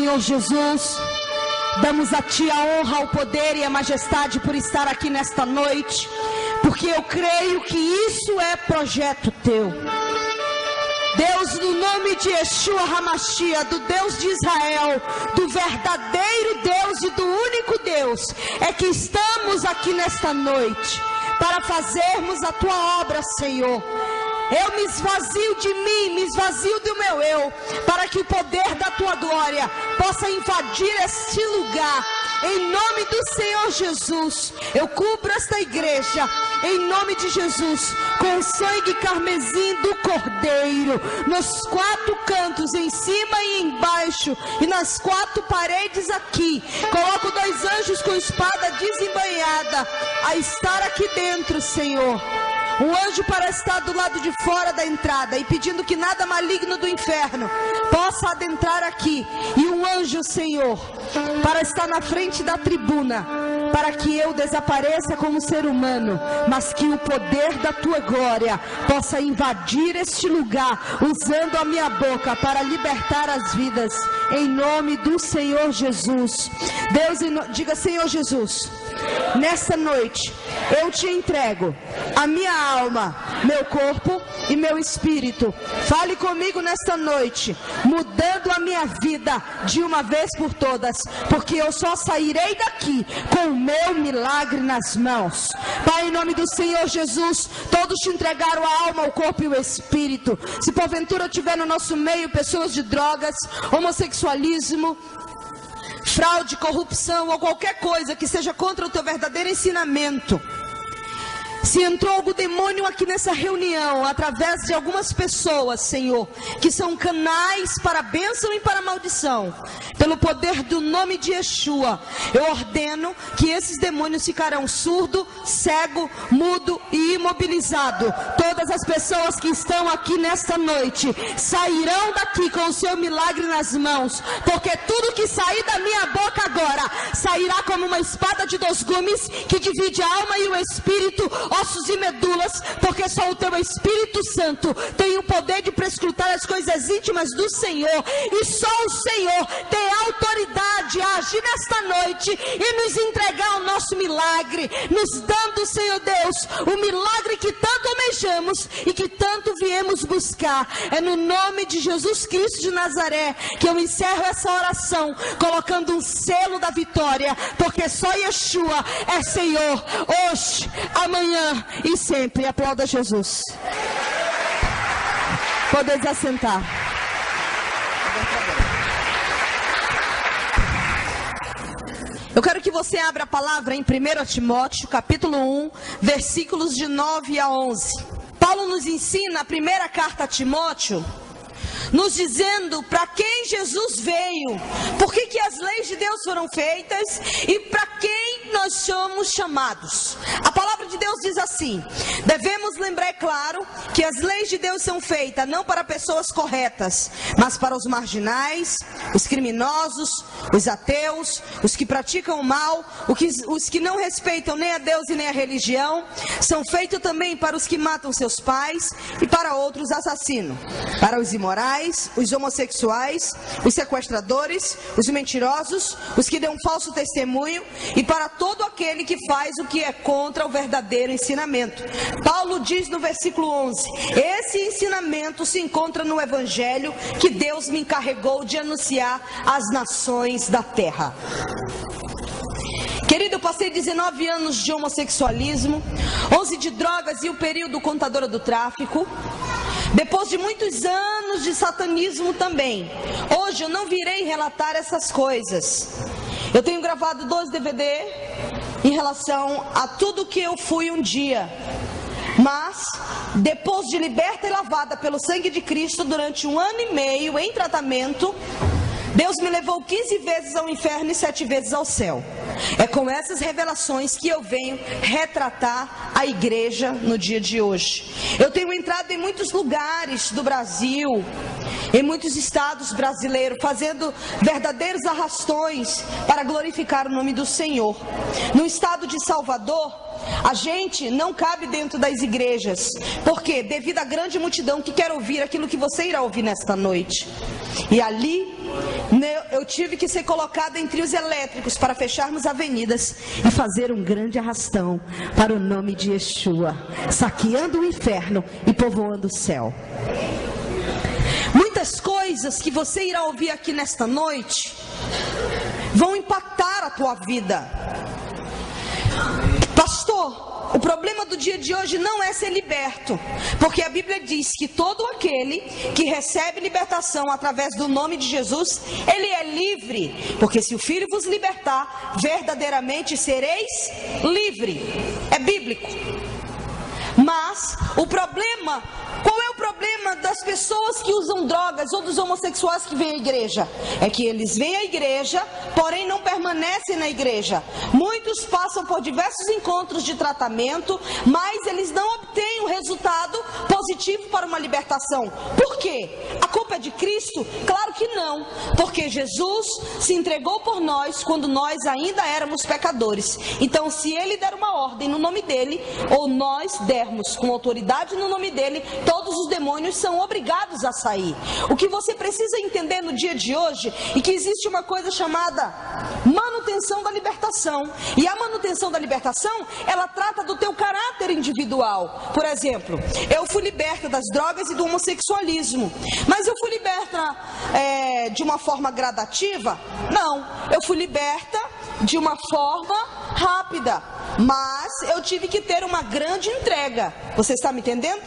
Senhor Jesus, damos a Ti a honra, o poder e a majestade por estar aqui nesta noite, porque eu creio que isso é projeto Teu. Deus, no nome de Yeshua HaMashiach, do Deus de Israel, do verdadeiro Deus e do único Deus, é que estamos aqui nesta noite para fazermos a Tua obra, Senhor. Eu me esvazio de mim, me esvazio do meu eu, para que o poder da Tua glória possa invadir este lugar. Em nome do Senhor Jesus, eu cubro esta igreja, em nome de Jesus, com o sangue carmesim do Cordeiro, nos 4 cantos, em cima e embaixo, e nas 4 paredes aqui. Coloco 2 anjos com espada desembainhada a estar aqui dentro, Senhor. Um anjo para estar do lado de fora da entrada e pedindo que nada maligno do inferno possa adentrar aqui. E um anjo, Senhor, para estar na frente da tribuna, para que eu desapareça como ser humano, mas que o poder da Tua glória possa invadir este lugar, usando a minha boca para libertar as vidas, em nome do Senhor Jesus. Deus, diga: Senhor Jesus, nessa noite eu Te entrego a minha alma, meu corpo e meu espírito. Fale comigo nesta noite, mudando a minha vida de uma vez por todas, porque eu só sairei daqui com o meu milagre nas mãos. Pai, em nome do Senhor Jesus, todos Te entregaram a alma, o corpo e o espírito. Se porventura tiver no nosso meio pessoas de drogas, homossexualismo, fraude, corrupção ou qualquer coisa que seja contra o Teu verdadeiro ensinamento, se entrou algum demônio aqui nessa reunião, através de algumas pessoas, Senhor, que são canais para a bênção e para a maldição, pelo poder do nome de Yeshua, eu ordeno que esses demônios ficarão surdo, cego, mudo e imobilizado. Todas as pessoas que estão aqui nesta noite sairão daqui com o seu milagre nas mãos, porque tudo que sair da minha boca agora sairá como uma espada de 2 gumes que divide a alma e o espírito, ossos e medulas, porque só o Teu Espírito Santo tem o poder de prescrutar as coisas íntimas do Senhor, e só o Senhor tem autoridade a agir nesta noite e nos entregar o nosso milagre, nos dando, Senhor Deus, o milagre que tanto almejamos e que tanto viemos buscar. É no nome de Jesus Cristo de Nazaré que eu encerro essa oração, colocando um selo da vitória, porque só Yeshua é Senhor, hoje, amanhã e sempre. Aplauda Jesus. Podeis assentar. Eu quero que você abra a palavra em 1 Timóteo, capítulo 1, versículos de 9 a 11. Paulo nos ensina a primeira carta a Timóteo, nos dizendo para quem Jesus veio, por que as leis de Deus foram feitas e para quem nós somos chamados. A palavra de Deus diz assim: devemos lembrar, é claro, que as leis de Deus são feitas não para pessoas corretas, mas para os marginais, os criminosos, os ateus, os que praticam o mal, os que não respeitam nem a Deus e nem a religião. São feitos também para os que matam seus pais e para outros assassinos, para os imorais, os homossexuais, os sequestradores, os mentirosos, os que dão falso testemunho e para todo aquele que faz o que é contra o verdadeiro ensinamento. Paulo diz no versículo 11: esse ensinamento se encontra no evangelho que Deus me encarregou de anunciar às nações da terra. Querido, eu passei 19 anos de homossexualismo, 11 de drogas e o período contadora do tráfico. Depois de muitos anos de satanismo também. Hoje eu não virei relatar essas coisas. Eu tenho gravado 2 DVD em relação a tudo que eu fui um dia. Mas, depois de liberta e lavada pelo sangue de Cristo durante 1 ano e meio em tratamento, Deus me levou 15 vezes ao inferno e 7 vezes ao céu. É com essas revelações que eu venho retratar a igreja no dia de hoje. Eu tenho entrado em muitos lugares do Brasil, em muitos estados brasileiros, fazendo verdadeiros arrastões para glorificar o nome do Senhor. No estado de Salvador, a gente não cabe dentro das igrejas. Por quê? Devido à grande multidão que quer ouvir aquilo que você irá ouvir nesta noite. E ali eu tive que ser colocada em trios elétricos para fecharmos avenidas e fazer um grande arrastão para o nome de Yeshua, saqueando o inferno e povoando o céu. Muitas coisas que você irá ouvir aqui nesta noite vão impactar a tua vida. Pastor, o problema do dia de hoje não é ser liberto, porque a Bíblia diz que todo aquele que recebe libertação através do nome de Jesus, ele é livre, porque se o Filho vos libertar, verdadeiramente sereis livre. É bíblico. Mas o problema, qual é o problema das pessoas que usam drogas ou dos homossexuais que vêm à igreja? É que eles vêm à igreja, porém não permanecem na igreja. Muitos passam por diversos encontros de tratamento, mas eles não obtêm o resultado positivo para uma libertação. Por quê? A culpa é de Cristo? Claro que não, porque Jesus se entregou por nós quando nós ainda éramos pecadores. Então, se Ele der uma ordem no nome dEle, ou nós dermos com autoridade no nome dEle, todos os demônios são obrigados a sair. O que você precisa entender no dia de hoje é que existe uma coisa chamada manutenção da libertação. E a manutenção da libertação, ela trata do teu caráter individual. Por exemplo, eu fui liberta das drogas e do homossexualismo, mas eu fui liberta de uma forma gradativa? Não, eu fui liberta de uma forma rápida, mas eu tive que ter uma grande entrega. Você está me entendendo?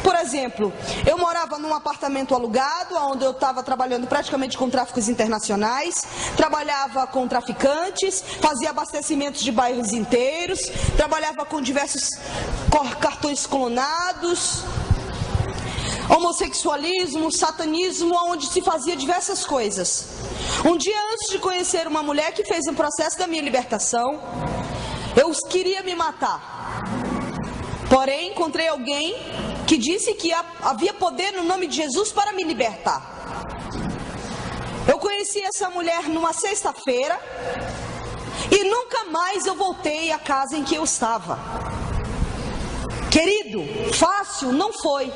Por exemplo, eu morava num apartamento alugado, onde eu estava trabalhando praticamente com tráficos internacionais, trabalhava com traficantes, fazia abastecimentos de bairros inteiros, trabalhava com diversos cartões clonados, homossexualismo, satanismo, onde se fazia diversas coisas. Um dia antes de conhecer uma mulher que fez um processo da minha libertação, eu queria me matar. Porém, encontrei alguém que disse que havia poder no nome de Jesus para me libertar. Eu conheci essa mulher numa sexta-feira e nunca mais eu voltei à casa em que eu estava. Querido, fácil não foi,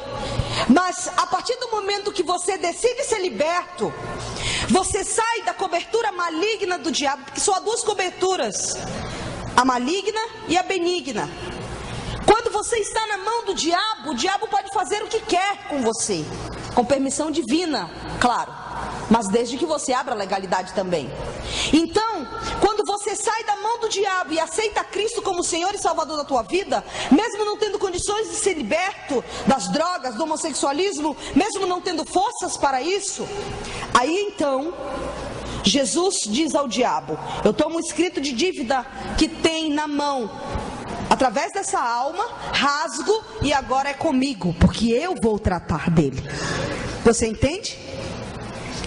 mas a partir do momento que você decide ser liberto, você sai da cobertura maligna do diabo, porque só há duas coberturas, a maligna e a benigna. Quando você está na mão do diabo, o diabo pode fazer o que quer com você, com permissão divina, claro, mas desde que você abra a legalidade também. Então, quando você sai da mão do diabo e aceita Cristo como Senhor e Salvador da tua vida, mesmo não tendo condições de ser liberto das drogas, do homossexualismo, mesmo não tendo forças para isso, aí então Jesus diz ao diabo: eu tomo um escrito de dívida que tem na mão, através dessa alma, rasgo e agora é comigo, porque eu vou tratar dele. Você entende?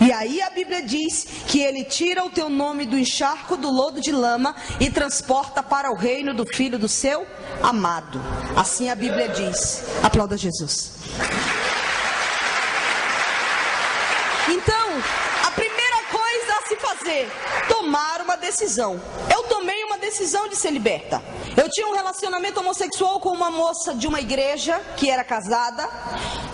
E aí a Bíblia diz que ele tira o teu nome do encharco do lodo de lama e transporta para o reino do Filho do seu amado. Assim a Bíblia diz. Aplauda Jesus. Então, a primeira coisa a se fazer, tomar uma decisão. Eu tomei uma decisão de ser liberta. Eu tinha um relacionamento homossexual com uma moça de uma igreja que era casada.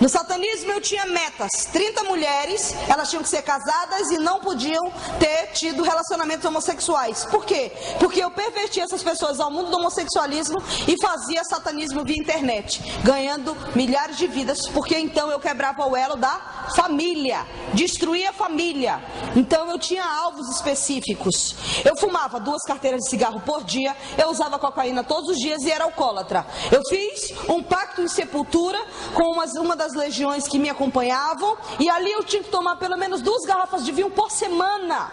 No satanismo eu tinha metas, 30 mulheres, elas tinham que ser casadas e não podiam ter tido relacionamentos homossexuais. Por quê? Porque eu pervertia essas pessoas ao mundo do homossexualismo e fazia satanismo via internet, ganhando milhares de vidas, porque então eu quebrava o elo da família, destruía a família. Então eu tinha alvos específicos. Eu fumava 2 carteiras de cigarro por dia, eu usava cocaína todos os dias e era alcoólatra. Eu fiz um pacto em sepultura com uma das legiões que me acompanhavam, e ali eu tinha que tomar pelo menos 2 garrafas de vinho por semana.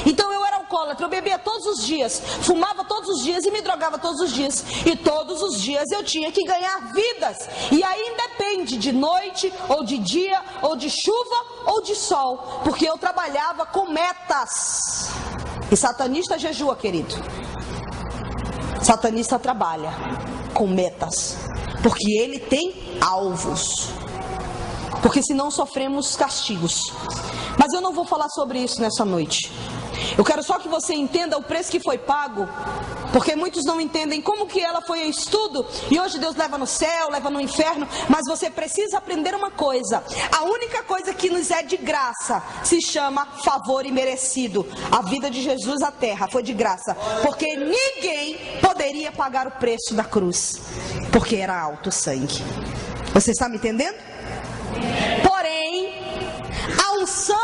Então eu era alcoólatra, eu bebia todos os dias, fumava todos os dias e me drogava todos os dias. E todos os dias eu tinha que ganhar vidas. E aí independe de noite, ou de dia, ou de chuva, ou de sol, porque eu trabalhava com metas. E satanista jejua, querido. Satanista trabalha com metas, porque ele tem alvos, porque senão sofremos castigos. Mas eu não vou falar sobre isso nessa noite. Eu quero só que você entenda o preço que foi pago porque muitos não entendem como que ela foi em estudo e hoje Deus leva no céu, leva no inferno. Mas você precisa aprender uma coisa: a única coisa que nos é de graça se chama favor imerecido. A vida de Jesus à terra foi de graça, porque ninguém poderia pagar o preço da cruz, porque era alto o sangue. Você está me entendendo? Porém, a unção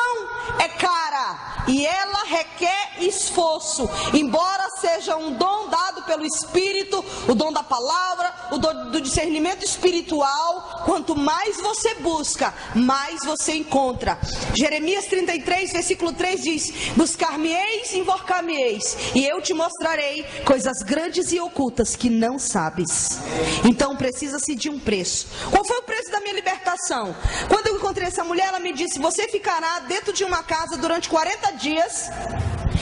é cara e ela requer esforço. Embora seja um dom dado pelo Espírito, o dom da palavra, o dom do discernimento espiritual, quanto mais você busca, mais você encontra. Jeremias 33, versículo 3 diz: buscar-me-eis, invocar-me-eis, e eu te mostrarei coisas grandes e ocultas que não sabes. Então precisa-se de um preço. Qual foi o preço da minha libertação? Quando eu encontrei essa mulher, ela me disse: você ficará dentro de uma casa durante 40 dias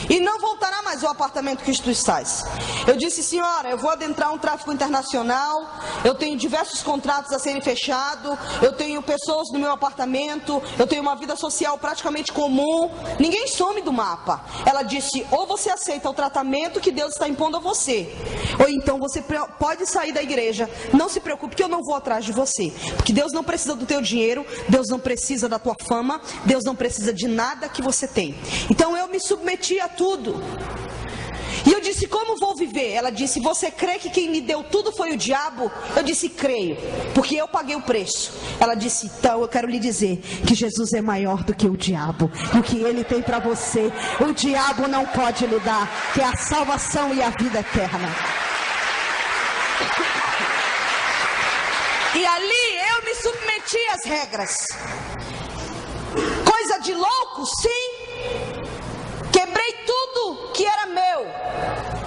e não voltará mais ao apartamento que tu estás. Eu disse: senhora, eu vou adentrar um tráfico internacional, eu tenho diversos contratos a serem fechados, eu tenho pessoas no meu apartamento, eu tenho uma vida social praticamente comum, ninguém some do mapa. Ela disse: ou você aceita o tratamento que Deus está impondo a você, ou então você pode sair da igreja. Não se preocupe que eu não vou atrás de você, porque Deus não precisa do teu dinheiro, Deus não precisa da tua fama, Deus não precisa de nada que você tem. Então eu me submeti a tudo. E eu disse: como vou viver? Ela disse: você crê que quem me deu tudo foi o diabo? Eu disse: creio, porque eu paguei o preço. Ela disse: então eu quero lhe dizer que Jesus é maior do que o diabo, e o que ele tem para você, o diabo não pode lhe dar, que é a salvação e a vida eterna. E ali eu me submeti às regras. Coisa de louco? Sim. Quebrei tudo que era meu,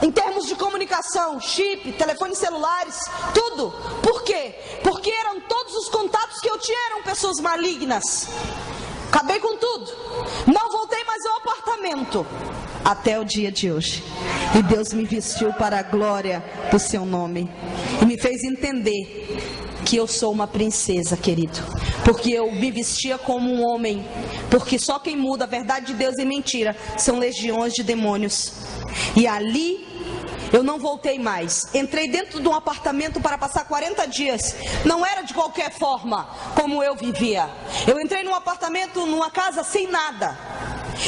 em termos de comunicação, chip, telefones celulares, tudo. Por quê? Porque eram todos os contatos que eu tinha, eram pessoas malignas. Acabei com tudo. Não voltei mais ao apartamento até o dia de hoje. E Deus me vestiu para a glória do seu nome e me fez entender que eu sou uma princesa, querido, porque eu me vestia como um homem, porque só quem muda a verdade de Deus e mentira são legiões de demônios. E ali eu não voltei mais. Entrei dentro de um apartamento para passar 40 dias. Não era de qualquer forma como eu vivia. Eu entrei num apartamento, numa casa sem nada.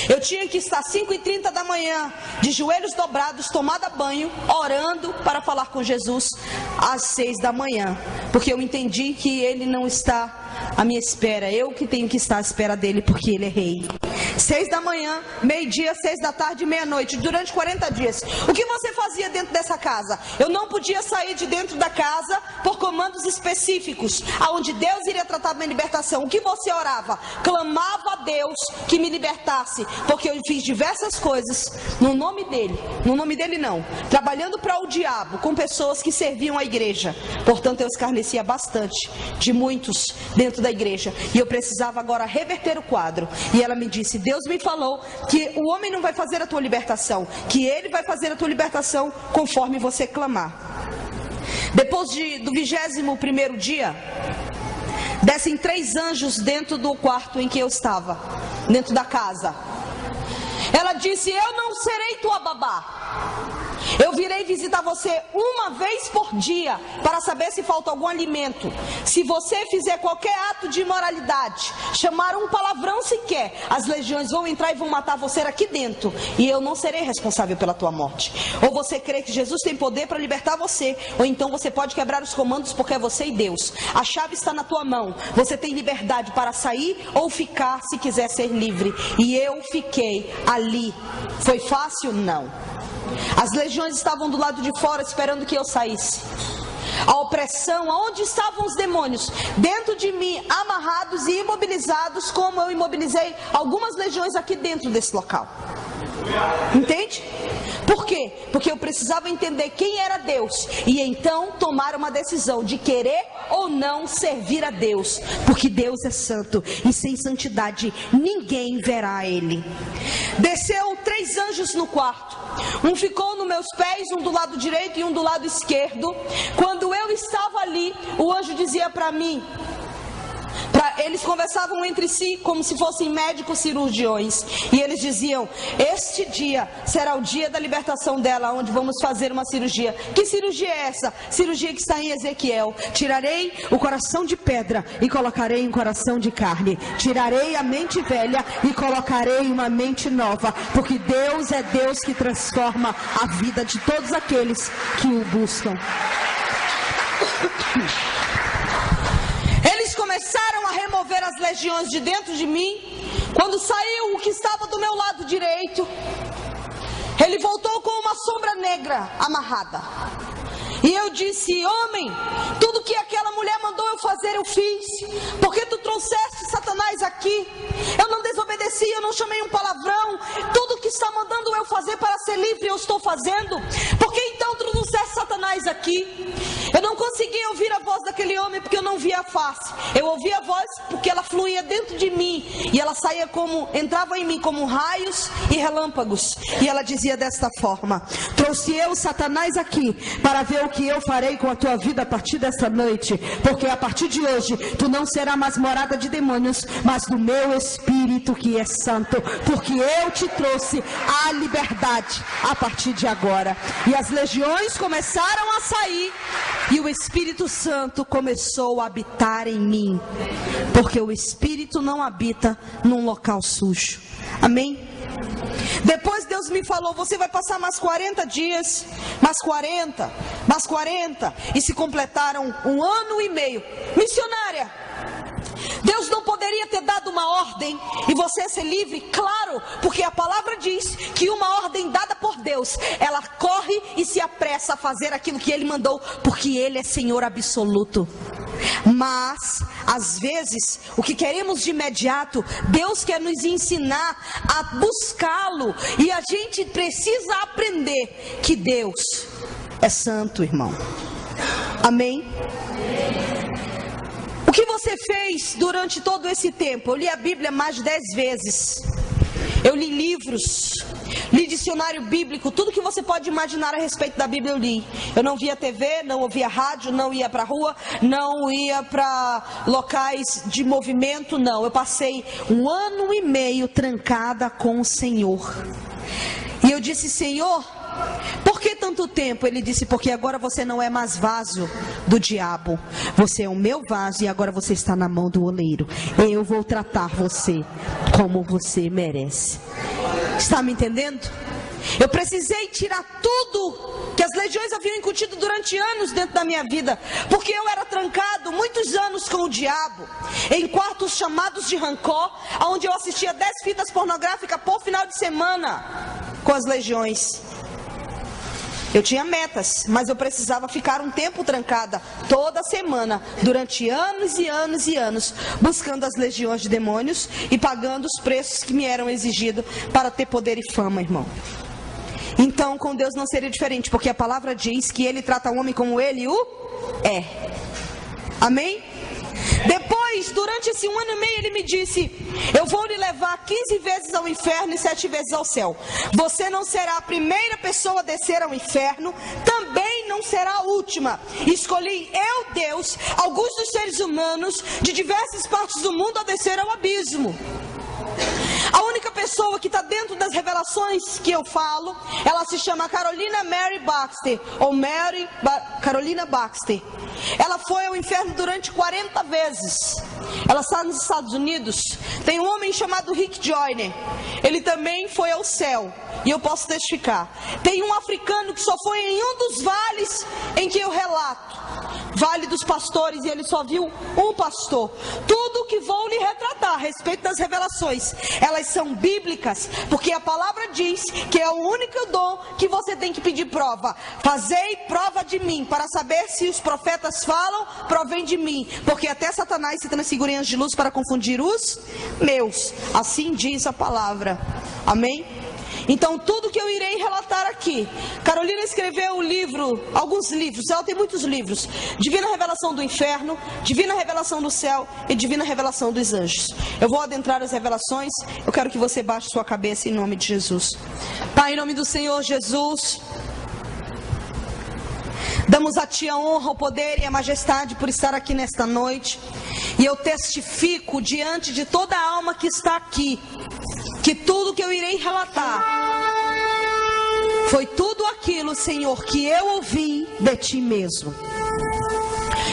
Eu tinha que estar 5h30 da manhã, de joelhos dobrados, tomada banho, orando para falar com Jesus às 6 da manhã, porque eu entendi que Ele não está à minha espera, eu que tenho que estar à espera dele, porque Ele é rei. 6 da manhã, meio-dia, 6 da tarde, meia-noite, durante 40 dias. O que você fazia dentro dessa casa? Eu não podia sair de dentro da casa por comandos específicos, aonde Deus iria tratar da minha libertação. O que você orava? Clamava a Deus que me libertasse, porque eu fiz diversas coisas no nome dele não, trabalhando para o diabo, com pessoas que serviam a igreja. Portanto, eu escarnecia bastante de muitos dentro da igreja, e eu precisava agora reverter o quadro. E ela me disse: Deus me falou que o homem não vai fazer a tua libertação, que ele vai fazer a tua libertação conforme você clamar. Depois do 21º dia, descem 3 anjos dentro do quarto em que eu estava, dentro da casa. Ela disse: eu não serei tua babá. Eu virei visitar você uma vez por dia para saber se falta algum alimento. Se você fizer qualquer ato de imoralidade, chamar um palavrão sequer, as legiões vão entrar e vão matar você aqui dentro, e eu não serei responsável pela tua morte. Ou você crê que Jesus tem poder para libertar você, ou então você pode quebrar os comandos, porque é você e Deus. A chave está na tua mão. Você tem liberdade para sair ou ficar se quiser ser livre. E eu fiquei ali. Foi fácil? Não. As legiões estavam do lado de fora esperando que eu saísse. A opressão, aonde estavam os demônios? Dentro de mim, amarrados e imobilizados, como eu imobilizei algumas legiões aqui dentro desse local. Entende? Por quê? Porque eu precisava entender quem era Deus, e então tomar uma decisão de querer ou não servir a Deus, porque Deus é santo, e sem santidade ninguém verá Ele. Desceu 3 anjos no quarto. Um ficou nos meus pés, um do lado direito e um do lado esquerdo. Quando eu estava ali, o anjo dizia para mim, eles conversavam entre si como se fossem médicos cirurgiões. E eles diziam: este dia será o dia da libertação dela, onde vamos fazer uma cirurgia. Que cirurgia é essa? Cirurgia que está em Ezequiel. Tirarei o coração de pedra e colocarei um coração de carne. Tirarei a mente velha e colocarei uma mente nova. Porque Deus é Deus que transforma a vida de todos aqueles que o buscam. Eles começaram a remover as legiões de dentro de mim. Quando saiu o que estava do meu lado direito, ele voltou com uma sombra negra amarrada. E eu disse: homem, tudo que aquela mulher mandou eu fazer, eu fiz. Porque tu trouxeste Satanás aqui. Eu não desobedeci, eu não chamei um palavrão. Tudo que está mandando eu fazer para ser livre, eu estou fazendo. Porque então tu trouxeste Satanás aqui. Eu não consegui ouvir a voz daquele homem porque eu não via a face. Eu ouvi a voz porque ela fluía dentro de mim. E ela saía como, entrava em mim como raios e relâmpagos. E ela dizia desta forma: trouxe eu Satanás aqui para ver o que eu farei com a tua vida a partir desta noite. Porque a partir de hoje tu não será mais morada de demônios, mas do meu Espírito que é santo. Porque eu te trouxe a liberdade a partir de agora. E as legiões começaram a sair. E o Espírito Santo começou a habitar em mim. Porque o Espírito não habita num local sujo. Amém? Depois Deus me falou: você vai passar mais 40 dias, mais 40. E se completaram 1 ano e meio. Missionária, Deus não poderia ter dado uma ordem e você ser livre? Claro, porque a palavra diz que uma ordem dada por Deus, ela corre e se apressa a fazer aquilo que Ele mandou, porque Ele é Senhor absoluto. Mas, às vezes, o que queremos de imediato, Deus quer nos ensinar a buscá-lo. E a gente precisa aprender que Deus é santo, irmão. Amém? O que você fez durante todo esse tempo? Eu li a Bíblia mais de 10 vezes. Eu li livros, li dicionário bíblico, tudo que você pode imaginar a respeito da Bíblia eu li. Eu não via TV, não ouvia rádio, não ia para a rua, não ia para locais de movimento, não. Eu passei 1 ano e meio trancada com o Senhor. E eu disse: Senhor, por que tanto tempo? Ele disse: porque agora você não é mais vaso do diabo. Você é o meu vaso e agora você está na mão do oleiro. Eu vou tratar você como você merece. Está me entendendo? Eu precisei tirar tudo que as legiões haviam incutido durante anos dentro da minha vida. Porque eu era trancado muitos anos com o diabo, em quartos chamados de rancor, onde eu assistia 10 fitas pornográficas por final de semana com as legiões. Eu tinha metas, mas eu precisava ficar um tempo trancada toda semana, durante anos e anos e anos, buscando as legiões de demônios e pagando os preços que me eram exigidos para ter poder e fama, irmão. Então, com Deus não seria diferente, porque a palavra diz que Ele trata o homem como Ele o é. Amém? Depois, durante esse 1 ano e meio, Ele me disse: eu vou lhe levar 15 vezes ao inferno e 7 vezes ao céu. Você não será a primeira pessoa a descer ao inferno, também não será a última. Escolhi eu, Deus, alguns dos seres humanos de diversas partes do mundo a descer ao abismo. A única pessoa que está dentro das revelações que eu falo, ela se chama Carolina Mary Baxter, ou Carolina Baxter. Ela foi ao inferno durante 40 vezes. Ela está nos Estados Unidos. Tem um homem chamado Rick Joyner. Ele também foi ao céu, e eu posso testificar. Tem um africano que só foi em um dos vales em que eu relato, Vale dos Pastores, e ele só viu um pastor. Tudo que vou lhe retratar a respeito das revelações, elas são bíblicas, porque a palavra diz que é o único dom que você tem que pedir prova. Fazei prova de mim, para saber se os profetas falam, provém de mim, porque até Satanás se transfigura em anjos de luz para confundir os meus. Assim diz a palavra. Amém? Então, tudo que eu irei relatar aqui, Carolina escreveu um livro, alguns livros, ela tem muitos livros: Divina Revelação do Inferno, Divina Revelação do Céu e Divina Revelação dos Anjos. Eu vou adentrar as revelações. Eu quero que você baixe sua cabeça em nome de Jesus. Pai, em nome do Senhor Jesus, Damos a Ti a honra, o poder e a majestade por estar aqui nesta noite. E eu testifico diante de toda a alma que está aqui, que tudo que eu irei relatar foi tudo aquilo, Senhor, que eu ouvi de Ti mesmo.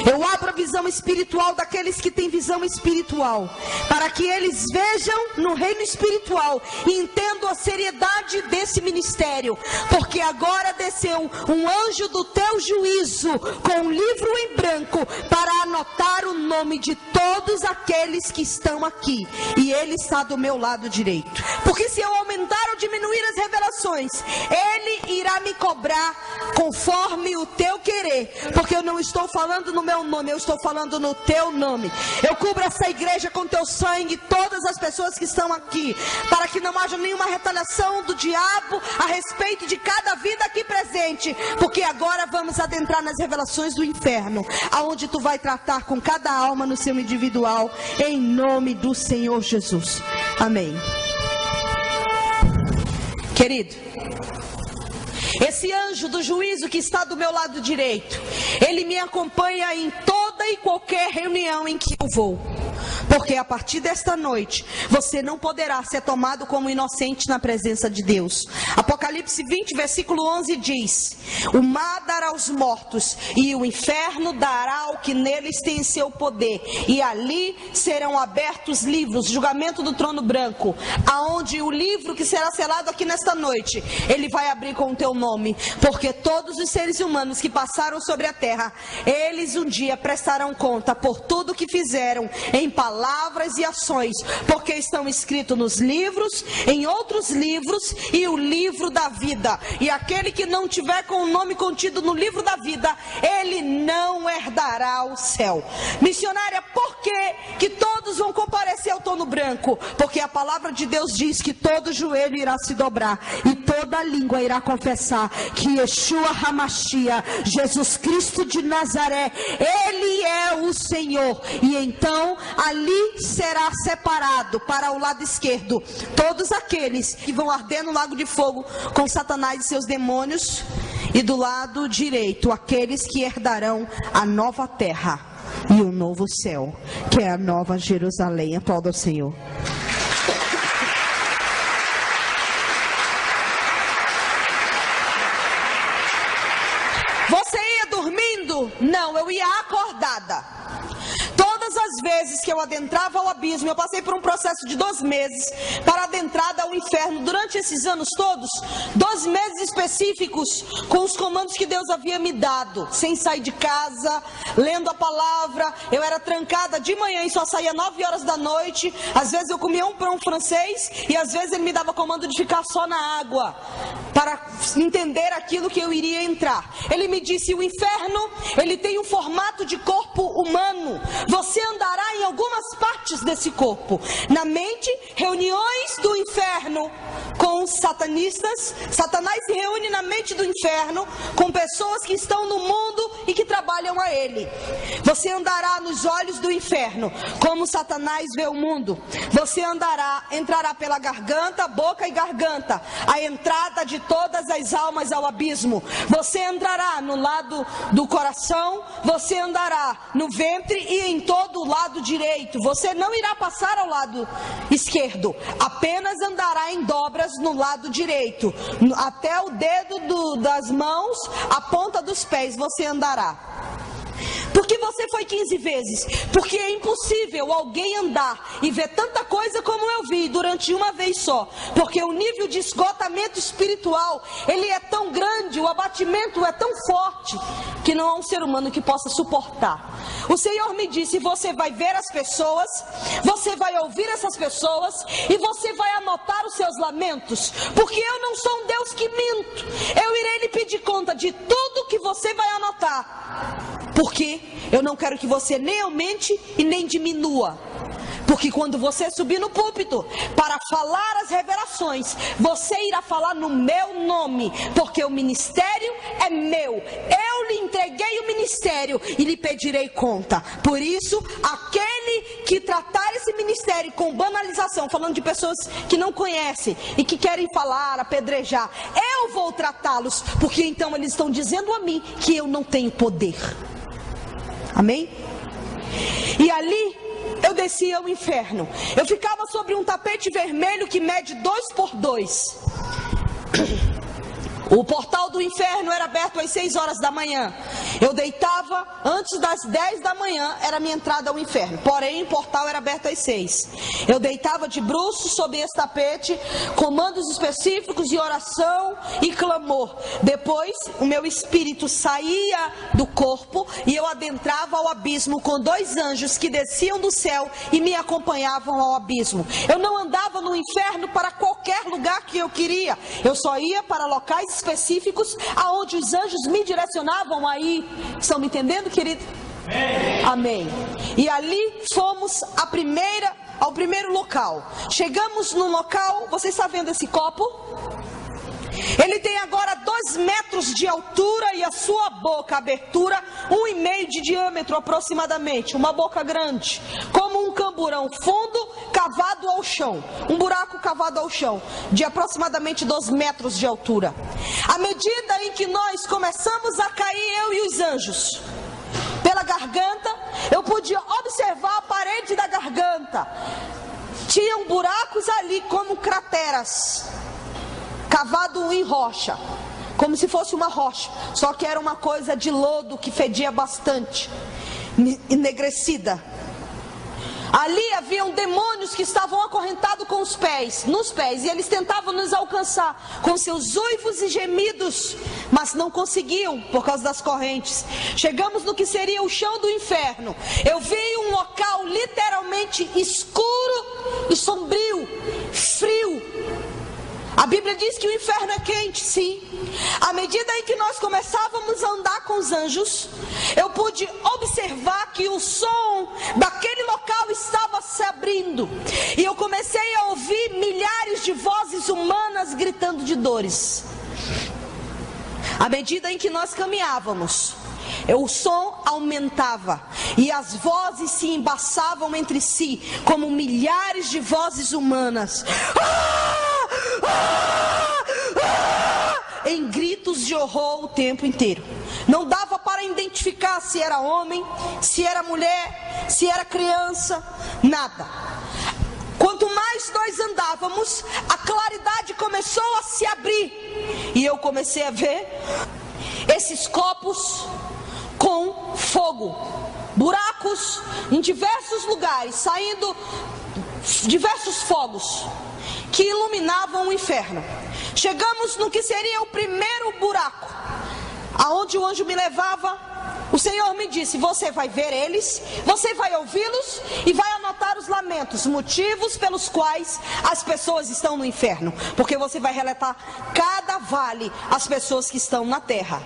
Eu abro a visão espiritual daqueles que têm visão espiritual, para que eles vejam no reino espiritual e entendam a seriedade desse ministério, porque agora desceu um anjo do Teu juízo com um livro em branco para anotar o nome de todos aqueles que estão aqui, e Ele está do meu lado direito. Porque se eu aumentar ou diminuir as revelações, Ele irá me cobrar conforme o Teu querer, porque eu não estou falando no meu nome, eu estou falando no Teu nome. Eu cubro essa igreja com Teu sangue, todas as pessoas que estão aqui, para que não haja nenhuma retaliação do diabo a respeito de cada vida aqui presente, porque agora vamos adentrar nas revelações do inferno, aonde Tu vai tratar com cada alma no seu individual, em nome do Senhor Jesus. Amém. Querido, esse anjo do juízo que está do meu lado direito, ele me acompanha em toda e qualquer reunião em que eu vou. Porque a partir desta noite, você não poderá ser tomado como inocente na presença de Deus. Apocalipse 20, versículo 11 diz: o mar dará os mortos, e o inferno dará o que neles tem seu poder. E ali serão abertos livros, julgamento do trono branco, aonde o livro que será selado aqui nesta noite, ele vai abrir com o teu nome. Porque todos os seres humanos que passaram sobre a terra, eles um dia prestarão conta por tudo que fizeram em palavras e ações, porque estão escritos nos livros, em outros livros, e o livro da vida. E aquele que não tiver com o nome contido no livro da vida, ele não herdará o céu. Missionária, por que todos vão comparecer ao trono branco? Porque a palavra de Deus diz que todo joelho irá se dobrar e toda língua irá confessar que Yeshua HaMashiach, Jesus Cristo de Nazaré, Ele é o Senhor. E então ali será separado para o lado esquerdo todos aqueles que vão arder no lago de fogo com Satanás e seus demônios, e do lado direito aqueles que herdarão a nova terra e o novo céu, que é a nova Jerusalém. Aplauda ao Senhor. Você ia dormindo? Não, eu ia acordada. Todas as vezes que eu adentrava ao abismo, eu passei por um processo de 2 meses para adentrada ao inferno. Durante esses anos todos, 2 meses específicos, com os comandos que Deus havia me dado, sem sair de casa, lendo a palavra. Eu era trancada de manhã e só saía 9 horas da noite. Às vezes eu comia um pão francês e às vezes ele me dava comando de ficar só na água, para entender aquilo que eu iria entrar. Ele me disse: o inferno, ele tem um formato de corpo humano. Você andará em algumas partes desse corpo. Na mente, reuniões do inferno com satanistas. Satanás se reúne na mente do inferno com pessoas que estão no mundo e que trabalham a ele. Você andará nos olhos do inferno, como Satanás vê o mundo. Você entrará pela garganta, boca e garganta, a entrada de todas as almas ao abismo. Você entrará no lado do coração, você andará no ventre e em todo o lado direito. Você não irá passar ao lado esquerdo, apenas andará em dobras no lado direito, até o dedo das mãos, a ponta dos pés você andará. Por que você foi 15 vezes? Porque é impossível alguém andar e ver tanta coisa como eu vi durante uma vez só. Porque o nível de esgotamento espiritual, ele é tão grande, o abatimento é tão forte, que não há um ser humano que possa suportar. O Senhor me disse: você vai ver as pessoas, você vai ouvir essas pessoas e você vai anotar os seus lamentos. Porque eu não sou um Deus que minto. Eu irei lhe pedir conta de tudo que você vai anotar. Porque eu não quero que você nem aumente e nem diminua. Porque quando você subir no púlpito para falar as revelações, você irá falar no meu nome. Porque o ministério é meu. Eu lhe entreguei o ministério e lhe pedirei conta. Por isso, aquele que tratar esse ministério com banalização, falando de pessoas que não conhecem e que querem falar, apedrejar, eu vou tratá-los, porque então eles estão dizendo a mim que eu não tenho poder. Amém? E ali eu descia ao inferno. Eu ficava sobre um tapete vermelho que mede 2x2. O portal do inferno era aberto às 6 horas da manhã. Eu deitava antes das 10 da manhã, era a minha entrada ao inferno. Porém, o portal era aberto às 6. Eu deitava de bruços sob esse tapete, comandos específicos de oração e clamor. Depois, o meu espírito saía do corpo e eu adentrava ao abismo com 2 anjos que desciam do céu e me acompanhavam ao abismo. Eu não andava no inferno para qualquer lugar que eu queria. Eu só ia para locais específicos aonde os anjos me direcionavam aí. Estão me entendendo, querido? Amém. E ali fomos ao primeiro local. Chegamos no local, você está vendo esse copo? Ele tem agora 2 metros de altura e a sua boca, abertura 1,5 de diâmetro aproximadamente. Uma boca grande, como um camburão fundo cavado ao chão. Um buraco cavado ao chão, de aproximadamente 2 metros de altura. À medida em que nós começamos a cair, eu e os anjos, pela garganta, eu podia observar a parede da garganta. Tinham buracos ali como crateras, cavado em rocha, como se fosse uma rocha, só que era uma coisa de lodo que fedia bastante, enegrecida. Ali haviam demônios que estavam acorrentados nos pés, e eles tentavam nos alcançar com seus uivos e gemidos, mas não conseguiam por causa das correntes. Chegamos no que seria o chão do inferno. Eu vi um local literalmente escuro e sombrio, frio. A Bíblia diz que o inferno é quente, sim. À medida em que nós começávamos a andar com os anjos, eu pude observar que o som daquele local estava se abrindo. E eu comecei a ouvir milhares de vozes humanas gritando de dores. À medida em que nós caminhávamos, o som aumentava e as vozes se embaçavam entre si como milhares de vozes humanas. Em gritos de horror o tempo inteiro. Não dava para identificar se era homem, se era mulher, se era criança, nada. Quanto mais nós andávamos, a claridade começou a se abrir e eu comecei a ver esses copos com fogo, buracos em diversos lugares, saindo diversos fogos que iluminavam o inferno. Chegamos no que seria o primeiro buraco, aonde o anjo me levava. O Senhor me disse: você vai ver eles, você vai ouvi-los e vai anotar os lamentos, motivos pelos quais as pessoas estão no inferno, porque você vai relatar cada vale as pessoas que estão na terra.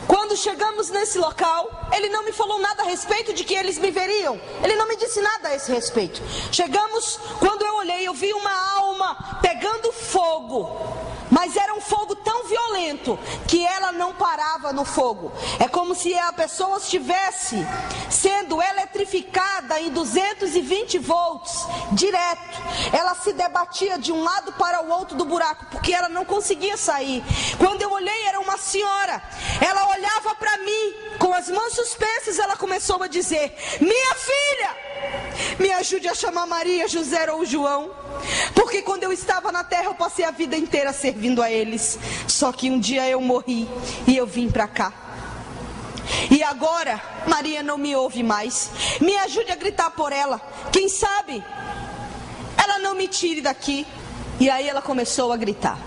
Quando chegamos nesse local, ele não me falou nada a respeito de que eles me veriam. Ele não me disse nada a esse respeito. Chegamos, quando eu olhei, eu vi uma alma pegando fogo. Mas era um fogo tão violento que ela não parava no fogo. É como se a pessoa estivesse sendo eletrificada em 220 volts, direto. Ela se debatia de um lado para o outro do buraco, porque ela não conseguia sair. Quando eu olhei, era uma senhora. Ela olhava para mim, com as mãos suspensas, ela começou a dizer: minha filha, me ajude a chamar Maria, José ou João. Porque quando eu estava na terra, eu passei a vida inteira servindo a eles. Só que um dia eu morri e eu vim para cá. E agora, Maria não me ouve mais. Me ajude a gritar por ela. Quem sabe ela não me tire daqui. E aí ela começou a gritar.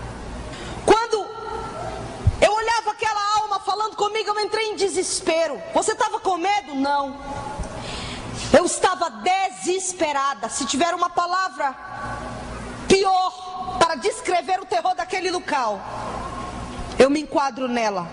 Quando eu olhava aquela alma falando comigo, eu entrei em desespero. Você estava com medo? Não. Eu estava desesperada. Se tiver uma palavra pior para descrever o terror daquele local, eu me enquadro nela.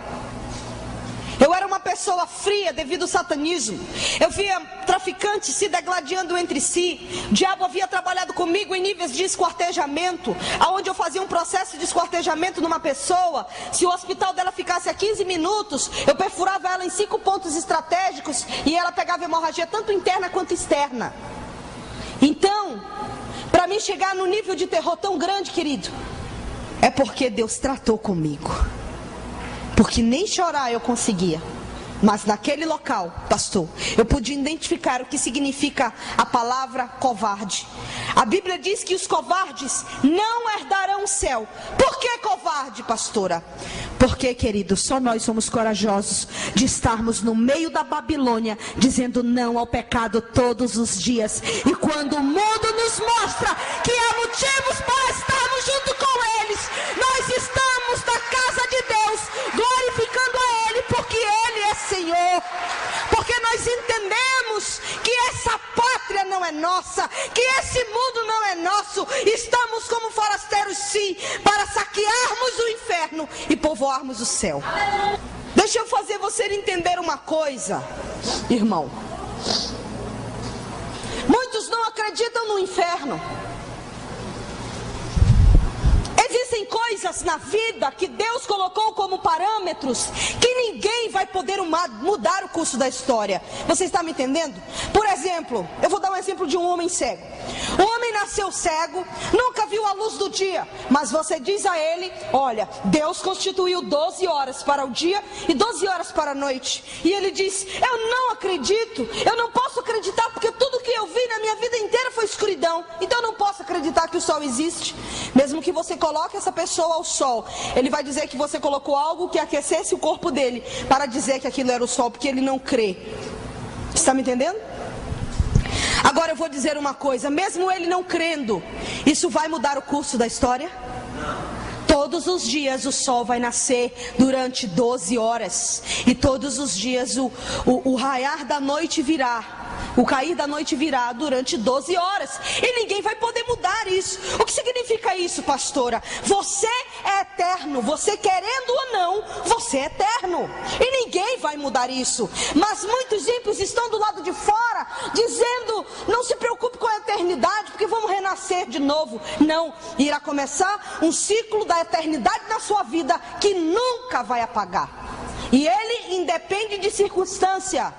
Eu era uma pessoa fria devido ao satanismo. Eu via traficantes se degladiando entre si. O diabo havia trabalhado comigo em níveis de esquartejamento, aonde eu fazia um processo de esquartejamento numa pessoa. Se o hospital dela ficasse a 15 minutos, eu perfurava ela em 5 pontos estratégicos e ela pegava hemorragia tanto interna quanto externa. Então, para mim chegar no nível de terror tão grande, querido, é porque Deus tratou comigo. Porque nem chorar eu conseguia. Mas naquele local, pastor, eu pude identificar o que significa a palavra covarde. A Bíblia diz que os covardes não herdarão o céu. Por que covarde, pastora? Porque, querido, só nós somos corajosos de estarmos no meio da Babilônia, dizendo não ao pecado todos os dias. E quando o mundo nos mostra que há motivos para estarmos junto com eles, nós estamos na casa de Deus, glorificando a Ele, porque Ele é Senhor. Porque nós entendemos que essa pátria não é nossa, que esse mundo não é nosso. Estamos como forasteiros, sim, para saquearmos o inferno e povoarmos o céu. Deixa eu fazer você entender uma coisa, irmão. Muitos não acreditam no inferno. Existem coisas na vida que Deus colocou como parâmetros que ninguém vai poder mudar o curso da história. Você está me entendendo? Por exemplo, eu vou dar um exemplo de um homem cego. O homem nasceu cego, nunca viu a luz do dia, mas você diz a ele: olha, Deus constituiu 12 horas para o dia e 12 horas para a noite. E ele diz: eu não acredito, eu não posso acreditar, porque tudo que eu vi na minha vida inteira foi escuridão. Então eu não posso acreditar que o sol existe. Mesmo que você coloque essa pessoa ao sol, ele vai dizer que você colocou algo que aquecesse o corpo dele, para dizer que aquilo era o sol, porque ele não crê. Está me entendendo? Agora eu vou dizer uma coisa: mesmo ele não crendo, isso vai mudar o curso da história? Todos os dias o sol vai nascer durante 12 horas. E todos os dias o raiar da noite virá. O cair da noite virá durante 12 horas. E ninguém vai poder mudar isso. O que significa isso, pastora? Você é eterno. Você querendo ou não, você é eterno. E ninguém vai mudar isso. Mas muitos ímpios estão do lado de fora, dizendo: não se preocupe com a eternidade, porque vamos renascer de novo. Não, irá começar um ciclo da eternidade na sua vida que nunca vai apagar. E ele independe de circunstância.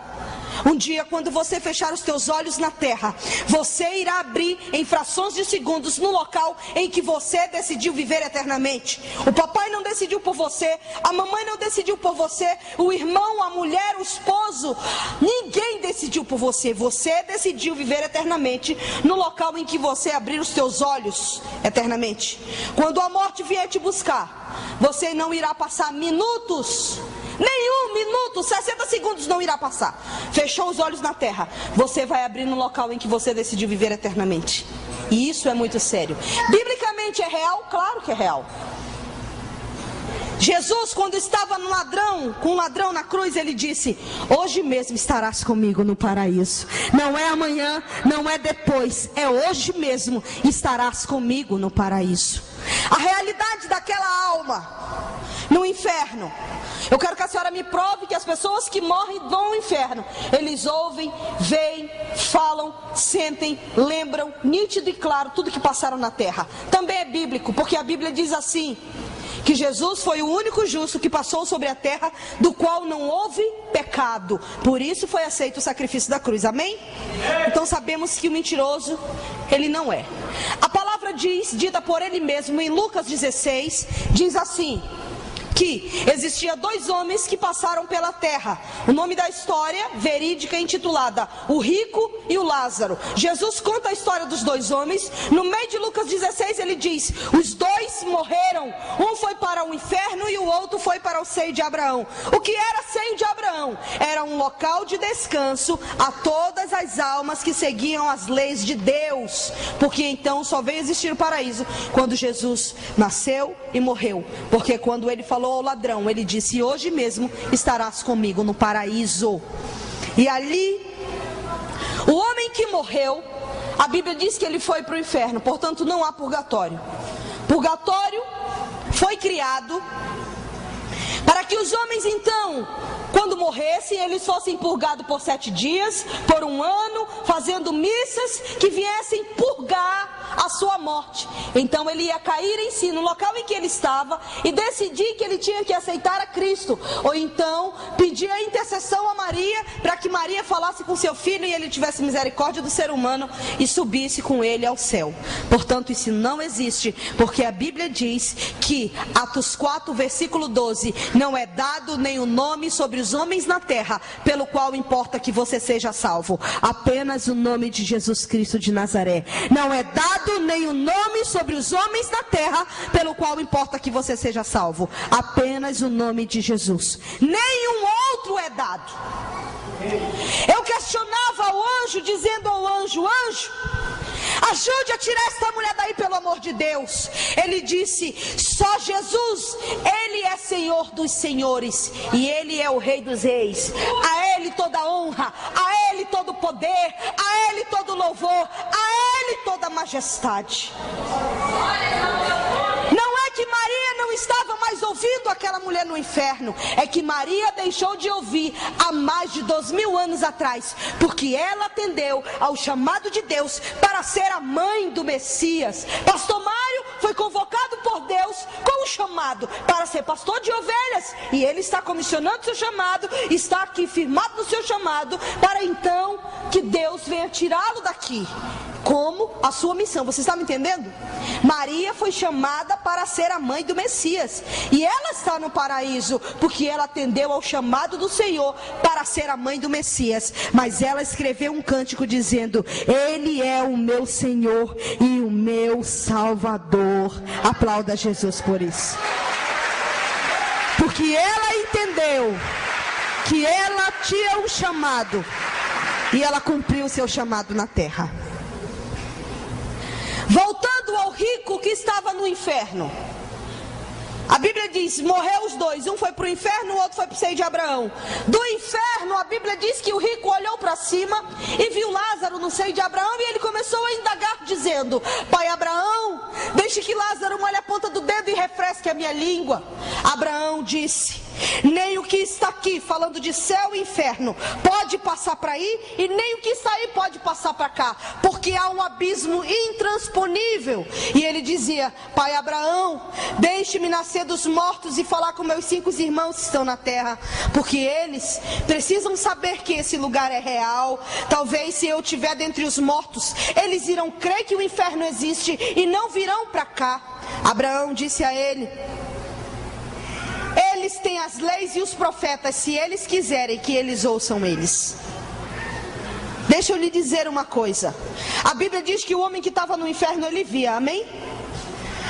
Um dia, quando você fechar os teus olhos na terra, você irá abrir em frações de segundos no local em que você decidiu viver eternamente. O papai não decidiu por você, a mamãe não decidiu por você, o irmão, a mulher, o esposo, ninguém decidiu por você. Você decidiu viver eternamente no local em que você abrir os teus olhos eternamente. Quando a morte vier te buscar, você não irá passar minutos, nenhum minuto, 60 segundos não irá passar. Fechou os olhos na terra, você vai abrir no local em que você decidiu viver eternamente. E isso é muito sério. Biblicamente é real? Claro que é real. Jesus, quando estava com um ladrão na cruz, ele disse: hoje mesmo estarás comigo no paraíso. Não é amanhã, não é depois, é hoje mesmo estarás comigo no paraíso. A realidade daquela alma no inferno. Eu quero que a senhora me prove que as pessoas que morrem vão ao inferno. Eles ouvem, veem, falam, sentem, lembram, nítido e claro, tudo que passaram na terra. Também é bíblico, porque a Bíblia diz assim: que Jesus foi o único justo que passou sobre a terra, do qual não houve pecado. Por isso foi aceito o sacrifício da cruz. Amém? Então sabemos que o mentiroso, ele não é. A palavra dita por ele mesmo em Lucas 16, diz assim: que existia 2 homens que passaram pela terra. O nome da história verídica é intitulada O Rico e o Lázaro. Jesus conta a história dos 2 homens. No meio de Lucas 16 ele diz: os 2 morreram. Um foi para o inferno e o outro foi para o seio de Abraão. O que era seio de Abraão? Era um local de descanso a todas as almas que seguiam as leis de Deus. Porque então só veio existir o paraíso quando Jesus nasceu e morreu. Porque quando ele falou ao ladrão, ele disse: hoje mesmo estarás comigo no paraíso. E ali, o homem que morreu, a Bíblia diz que ele foi para o inferno. Portanto não há purgatório. Purgatório foi criado para para que os homens então, quando morressem, eles fossem purgados por 7 dias, por 1 ano, fazendo missas que viessem purgar a sua morte. Então ele ia cair em si, no local em que ele estava, e decidir que ele tinha que aceitar a Cristo, ou então pedir a intercessão a Maria, para que Maria falasse com seu filho e ele tivesse misericórdia do ser humano e subisse com ele ao céu. Portanto, isso não existe, porque a Bíblia diz que, Atos 4, versículo 12, não é dado nenhum nome sobre os homens na terra, pelo qual importa que você seja salvo, apenas o nome de Jesus Cristo de Nazaré. Não é dado nenhum nome sobre os homens na terra, pelo qual importa que você seja salvo, apenas o nome de Jesus. Nenhum outro é dado. Eu questionava o anjo, dizendo ao anjo: anjo, ajude a tirar esta mulher daí, pelo amor de Deus. Ele disse: só Jesus, Ele é Senhor dos senhores, e Ele é o Rei dos reis. A Ele toda honra, a Ele todo poder, a Ele todo louvor, a Ele toda majestade. Não é que Maria não estava mais ouvindo aquela mulher no inferno, é que Maria deixou de ouvir há mais de 2000 anos atrás, porque ela atendeu ao chamado de Deus para ser a mãe do Messias. Pastor Mário foi convocado por Deus com um chamado para ser pastor de ovelhas, e ele está comissionando seu chamado, está aqui firmado no seu chamado, para então que Deus venha tirá-lo daqui como a sua missão. Você está me entendendo? Maria foi chamada para ser a mãe do Messias, e ela está no paraíso porque ela atendeu ao chamado do Senhor para ser a mãe do Messias. Mas ela escreveu um cântico dizendo: Ele é o meu Senhor e o meu Salvador. Aplauda Jesus por isso, porque ela entendeu que ela tinha um chamado e ela cumpriu o seu chamado na terra. Voltando ao rico que estava no inferno, a Bíblia diz: morreu os dois, um foi para o inferno, o outro foi para o seio de Abraão. Do inferno, a Bíblia diz que o rico olhou para cima e viu Lázaro no seio de Abraão, e ele começou a indagar dizendo: pai Abraão, deixe que Lázaro molhe a ponta do dedo e refresque a minha língua. Abraão disse: nem o que está aqui, falando de céu e inferno, pode passar para aí, e nem o que está aí pode passar para cá, porque há um abismo intransponível. E ele dizia: pai Abraão, deixe-me nascer dos mortos e falar com meus 5 irmãos que estão na terra, porque eles precisam saber que esse lugar é real. Talvez se eu estiver dentre os mortos, eles irão crer que o inferno existe e não virão para cá. Abraão disse a ele: eles têm as leis e os profetas, se eles quiserem que eles ouçam eles. Deixa eu lhe dizer uma coisa. A Bíblia diz que o homem que estava no inferno, ele via, amém?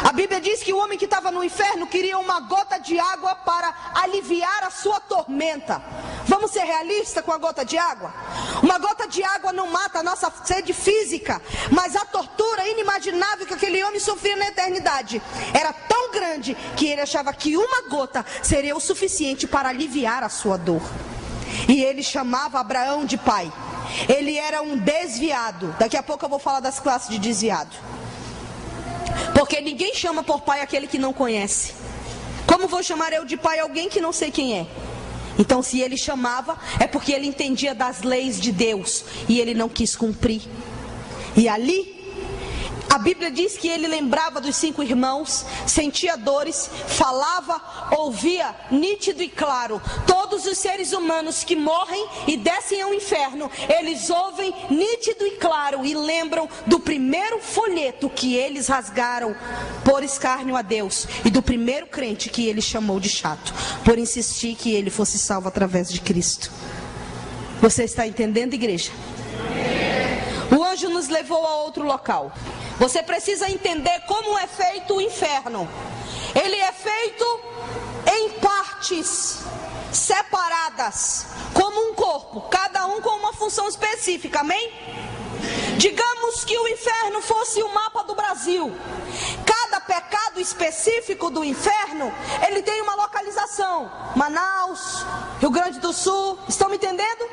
A Bíblia diz que o homem que estava no inferno queria uma gota de água para aliviar a sua tormenta. Vamos ser realistas com a gota de água? Uma gota de água não mata a nossa sede física, mas a tortura inimaginável que aquele homem sofria na eternidade era tão grande que ele achava que uma gota seria o suficiente para aliviar a sua dor. E ele chamava Abraão de pai. Ele era um desviado. Daqui a pouco eu vou falar das classes de desviado. Porque ninguém chama por pai aquele que não conhece. Como vou chamar eu de pai alguém que não sei quem é? Então, se ele chamava, é porque ele entendia das leis de Deus e ele não quis cumprir. E ali, a Bíblia diz que ele lembrava dos 5 irmãos, sentia dores, falava, ouvia nítido e claro. Todos os seres humanos que morrem e descem ao inferno, eles ouvem nítido e claro e lembram do primeiro folheto que eles rasgaram por escárnio a Deus, e do primeiro crente que ele chamou de chato, por insistir que ele fosse salvo através de Cristo. Você está entendendo, igreja? O anjo nos levou a outro local. Você precisa entender como é feito o inferno. Ele é feito em partes separadas, como um corpo, cada um com uma função específica, amém? Digamos que o inferno fosse o mapa do Brasil. Cada pecado específico do inferno, ele tem uma localização. Manaus, Rio Grande do Sul, estão me entendendo?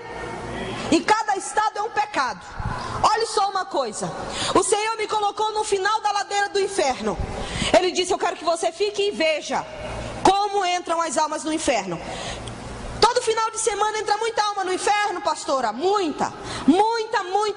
E cada estado é um pecado. Olha só uma coisa. O Senhor me colocou no final da ladeira do inferno. Ele disse: eu quero que você fique e veja como como entram as almas no inferno. Todo final de semana entra muita alma no inferno, pastora? Muita.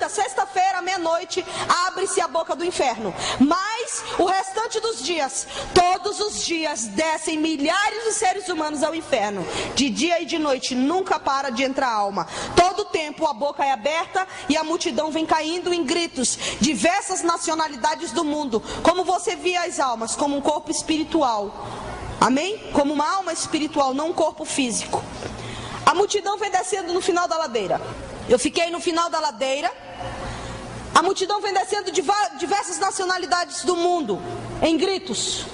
Sexta-feira, meia-noite, abre-se a boca do inferno. Mas o restante dos dias, todos os dias, descem milhares de seres humanos ao inferno. De dia e de noite, nunca para de entrar alma. Todo tempo a boca é aberta e a multidão vem caindo em gritos. Diversas nacionalidades do mundo. Como você via as almas? Como um corpo espiritual. Amém? Como uma alma espiritual, não um corpo físico. A multidão vem descendo no final da ladeira. Eu fiquei no final da ladeira. A multidão vem descendo de diversas nacionalidades do mundo, em gritos.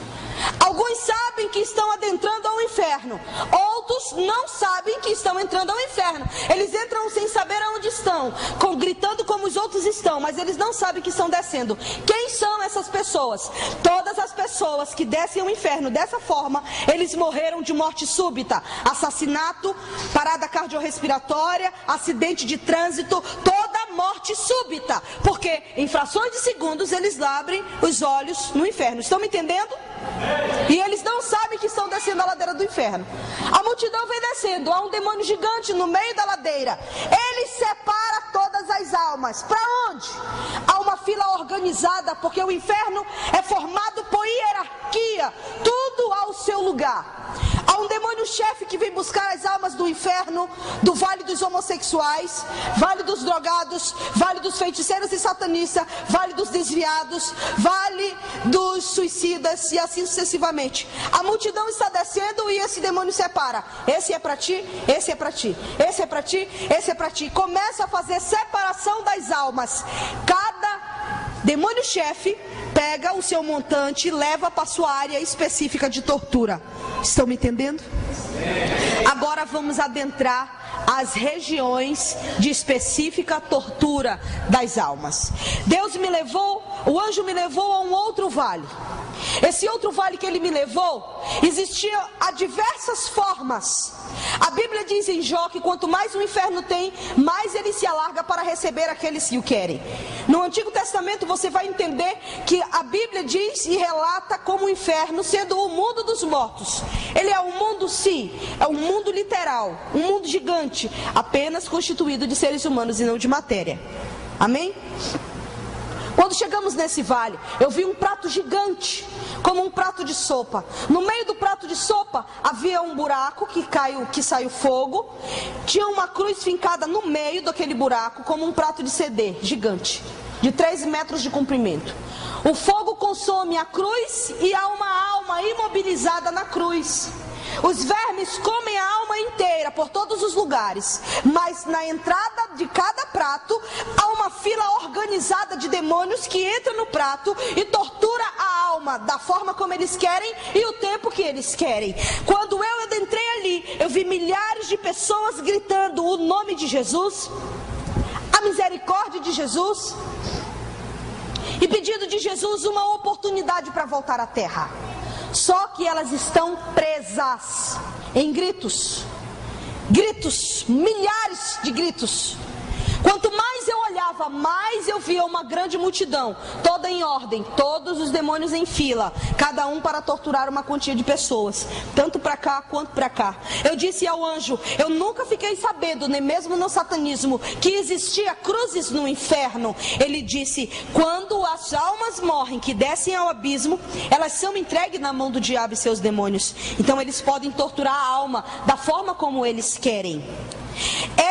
Alguns sabem que estão adentrando ao inferno. Outros não sabem que estão entrando ao inferno. Eles entram sem saber aonde estão, gritando como os outros estão, mas eles não sabem que estão descendo. Quem são essas pessoas? Todas as pessoas que descem ao inferno dessa forma, eles morreram de morte súbita, assassinato, parada cardiorrespiratória, acidente de trânsito, toda morte súbita, porque em frações de segundos eles abrem os olhos no inferno. Estão me entendendo? E eles não sabem que estão descendo a ladeira do inferno. A multidão vem descendo. Há um demônio gigante no meio da ladeira. Ele separa todas as almas. Para onde? Há uma fila organizada, porque o inferno é formado por hierarquia. Tudo ao seu lugar. Há um demônio chefe que vem buscar as almas do inferno, do vale dos homossexuais, vale dos drogados, vale dos feiticeiros e satanistas, vale dos desviados, vale dos suicidas e assim sucessivamente. A multidão está descendo e esse demônio separa. Esse é para ti, esse é para ti, esse é para ti, esse é para ti. Começa a fazer separação das almas. Cada demônio chefe pega o seu montante e leva para sua área específica de tortura. Estão me entendendo? Agora vamos adentrar as regiões de específica tortura das almas. Deus me levou, o anjo me levou a um outro vale. Esse outro vale que ele me levou, existia a diversas formas. A Bíblia diz em Jó que quanto mais o inferno tem, mais ele se alarga para receber aqueles que o querem. No Antigo Testamento você vai entender que a Bíblia diz e relata como o inferno sendo o mundo dos mortos. Ele é um mundo, sim, é um mundo literal, um mundo gigante, apenas constituído de seres humanos e não de matéria. Amém? Quando chegamos nesse vale, eu vi um prato gigante, como um prato de sopa. No meio do prato de sopa havia um buraco que saiu fogo. Tinha uma cruz fincada no meio daquele buraco, como um prato de CD gigante, de 3 metros de comprimento. O fogo consome a cruz e há uma alma imobilizada na cruz. Os vermes comem a alma inteira por todos os lugares, mas na entrada de cada prato há uma fila organizada de demônios que entra no prato e tortura a alma da forma como eles querem e o tempo que eles querem. Quando eu entrei ali, eu vi milhares de pessoas gritando o nome de Jesus, a misericórdia de Jesus, e pedindo de Jesus uma oportunidade para voltar à terra. Só que elas estão presas em gritos, milhares de gritos. Quanto mais eu olhava, mais eu via uma grande multidão, toda em ordem, todos os demônios em fila, cada um para torturar uma quantia de pessoas, tanto para cá quanto para cá. Eu disse ao anjo, eu nunca fiquei sabendo, nem mesmo no satanismo, que existia cruzes no inferno. Ele disse, quando as almas morrem, que descem ao abismo, elas são entregues na mão do diabo e seus demônios. Então eles podem torturar a alma da forma como eles querem.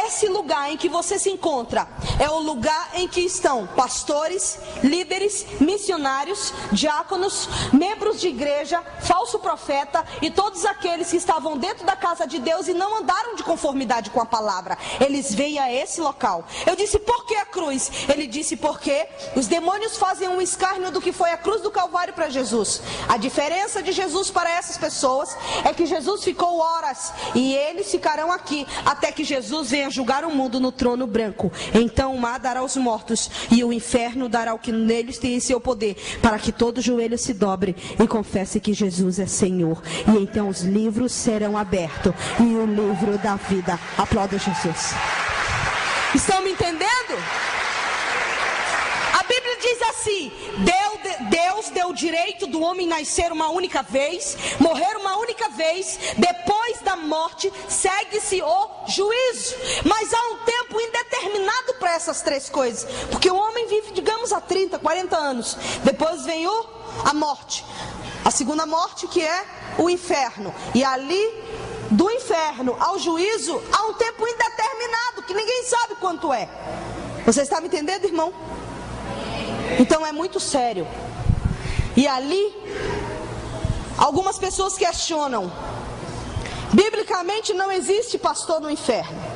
Esse lugar em que você se encontra é o lugar em que estão pastores, líderes, missionários, diáconos, membros de igreja, falso profeta e todos aqueles que estavam dentro da casa de Deus e não andaram de conformidade com a palavra. Eles vêm a esse local. Eu disse, por que a cruz? Ele disse, porque os demônios fazem um escárnio do que foi a cruz do Calvário para Jesus. A diferença de Jesus para essas pessoas é que Jesus ficou horas e eles ficarão aqui até que Jesus venha julgar o mundo no trono branco. Então o mar dará aos mortos e o inferno dará o que neles tem em seu poder, para que todo joelho se dobre e confesse que Jesus é Senhor. E então os livros serão abertos e o livro da vida. Aplauda Jesus. Estão me entendendo? A Bíblia diz assim, Deus deu o direito do homem nascer uma única vez, morrer uma única vez. Depois da morte segue-se o juízo. Mas há um tempo indeterminado para essas três coisas, porque o homem vive, digamos, há 30, 40 anos. Depois vem a morte, a segunda morte, que é o inferno. E ali, do inferno ao juízo, há um tempo indeterminado, que ninguém sabe quanto é. Você está me entendendo, irmão? Então é muito sério. E ali, algumas pessoas questionam: biblicamente não existe pastor no inferno.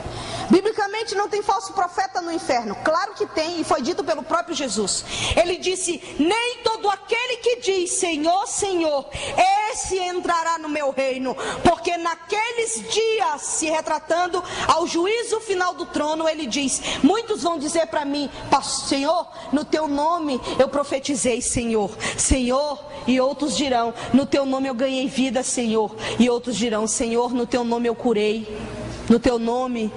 Biblicamente não tem falso profeta no inferno. Claro que tem, e foi dito pelo próprio Jesus. Ele disse: nem todo aquele que diz Senhor, Senhor, esse entrará no meu reino. Porque naqueles dias, se retratando ao juízo final do trono, ele diz: muitos vão dizer para mim, Senhor, no teu nome eu profetizei, Senhor, Senhor. E outros dirão: no teu nome eu ganhei vida, Senhor. E outros dirão: Senhor, no teu nome eu curei, no teu nome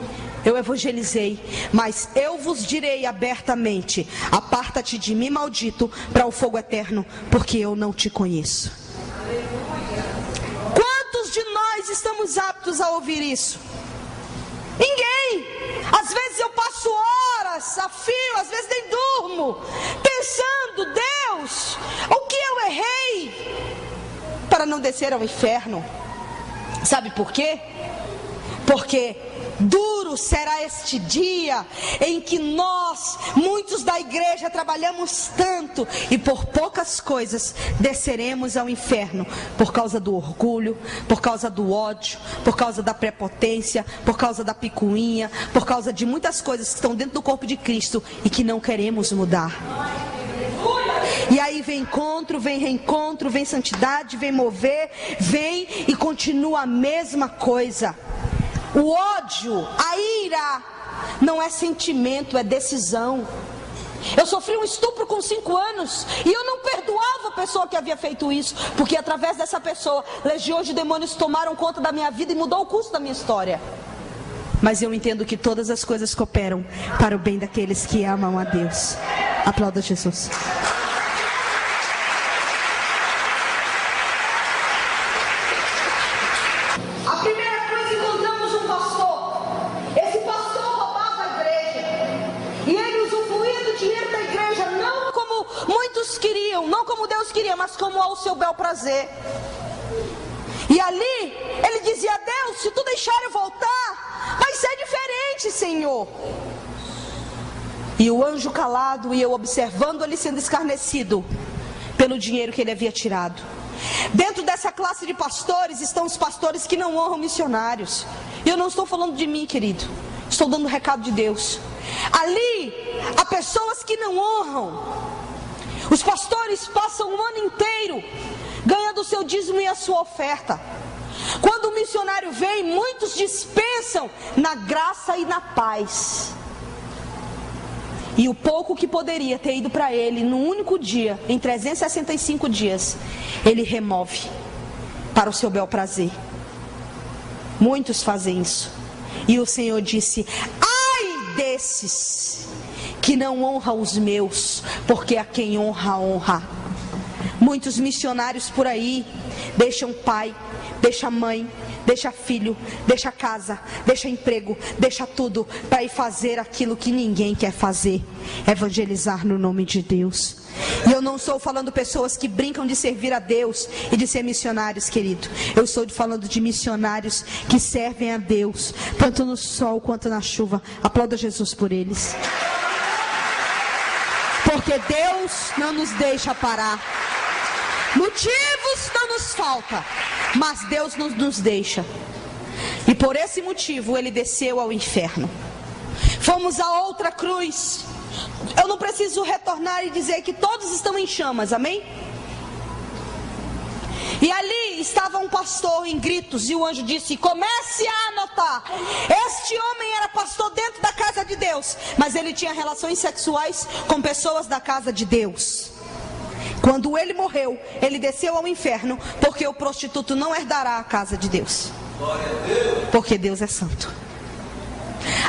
eu evangelizei. Mas eu vos direi abertamente: aparta-te de mim, maldito, para o fogo eterno, porque eu não te conheço. Quantos de nós estamos aptos a ouvir isso? Ninguém. Às vezes eu passo horas a fio, às vezes nem durmo, pensando: Deus, o que eu errei para não descer ao inferno? Sabe por quê? Porque duro será este dia em que nós, muitos da igreja, trabalhamos tanto e por poucas coisas desceremos ao inferno, por causa do orgulho, por causa do ódio, por causa da prepotência, por causa da picuinha, por causa de muitas coisas que estão dentro do corpo de Cristo e que não queremos mudar. E aí vem encontro, vem reencontro, vem santidade, vem mover, vem e continua a mesma coisa. O ódio, a ira, não é sentimento, é decisão. Eu sofri um estupro com 5 anos e eu não perdoava a pessoa que havia feito isso, porque através dessa pessoa, legiões de demônios tomaram conta da minha vida e mudou o curso da minha história. Mas eu entendo que todas as coisas cooperam para o bem daqueles que amam a Deus. Aplauda Jesus. Mas como ao seu bel prazer. E ali ele dizia: Deus, se tu deixar eu voltar, vai ser diferente, Senhor. E o anjo calado e eu observando ele sendo escarnecido pelo dinheiro que ele havia tirado. Dentro dessa classe de pastores estão os pastores que não honram missionários. E eu não estou falando de mim, querido, estou dando o recado de Deus. Ali há pessoas que não honram. Os pastores passam o ano inteiro ganhando o seu dízimo e a sua oferta. Quando o missionário vem, muitos dispensam na graça e na paz. E o pouco que poderia ter ido para ele num único dia, em 365 dias, ele remove para o seu bel prazer. Muitos fazem isso. E o Senhor disse: ai desses que não honra os meus, porque a quem honra, honra. Muitos missionários por aí deixam pai, deixa mãe, deixa filho, deixa casa, deixa emprego, deixa tudo para ir fazer aquilo que ninguém quer fazer, evangelizar no nome de Deus. E eu não estou falando pessoas que brincam de servir a Deus e de ser missionários, querido. Eu estou falando de missionários que servem a Deus, tanto no sol quanto na chuva. Aplauda Jesus por eles. Porque Deus não nos deixa parar. Motivos não nos falta, mas Deus não nos deixa. E por esse motivo ele desceu ao inferno. Fomos a outra cruz. Eu não preciso retornar e dizer que todos estão em chamas, amém? E ali estava um pastor em gritos, e o anjo disse: comece a anotar. Este homem era pastor dentro da casa de Deus, mas ele tinha relações sexuais com pessoas da casa de Deus. Quando ele morreu, ele desceu ao inferno, porque o prostituto não herdará a casa de Deus, porque Deus é santo.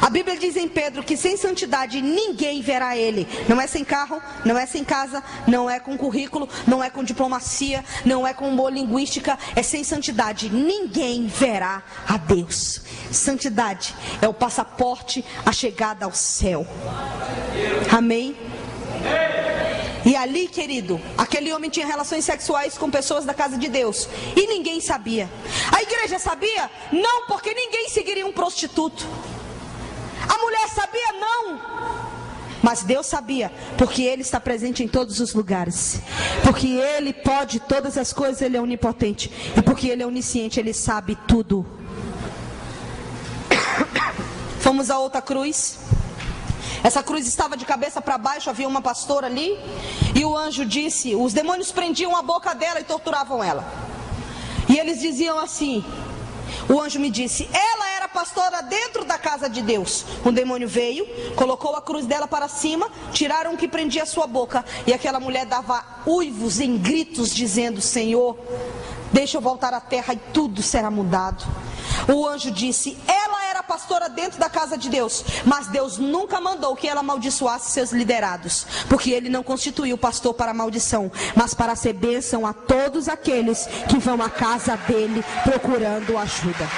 A Bíblia diz em Pedro que sem santidade ninguém verá Ele. Não é sem carro, não é sem casa, não é com currículo, não é com diplomacia, não é com boa linguística, é sem santidade. Ninguém verá a Deus. Santidade é o passaporte, a chegada ao céu. Amém? E ali, querido, aquele homem tinha relações sexuais com pessoas da casa de Deus e ninguém sabia. A igreja sabia? Não, porque ninguém seguiria um prostituto. A mulher sabia? Não. Mas Deus sabia, porque Ele está presente em todos os lugares. Porque Ele pode todas as coisas, Ele é onipotente. E porque Ele é onisciente, Ele sabe tudo. Fomos a outra cruz. Essa cruz estava de cabeça para baixo, havia uma pastora ali. E o anjo disse, os demônios prendiam a boca dela e torturavam ela. E eles diziam assim, o anjo me disse, ela era pastora dentro da casa de Deus. Um demônio veio, colocou a cruz dela para cima, tiraram o que prendia a sua boca. E aquela mulher dava uivos em gritos, dizendo, Senhor, deixa eu voltar à terra e tudo será mudado. O anjo disse, ela era pastora dentro da casa de Deus, mas Deus nunca mandou que ela amaldiçoasse seus liderados, porque Ele não constituiu o pastor para maldição, mas para ser bênção a todos aqueles que vão à casa dele procurando ajuda.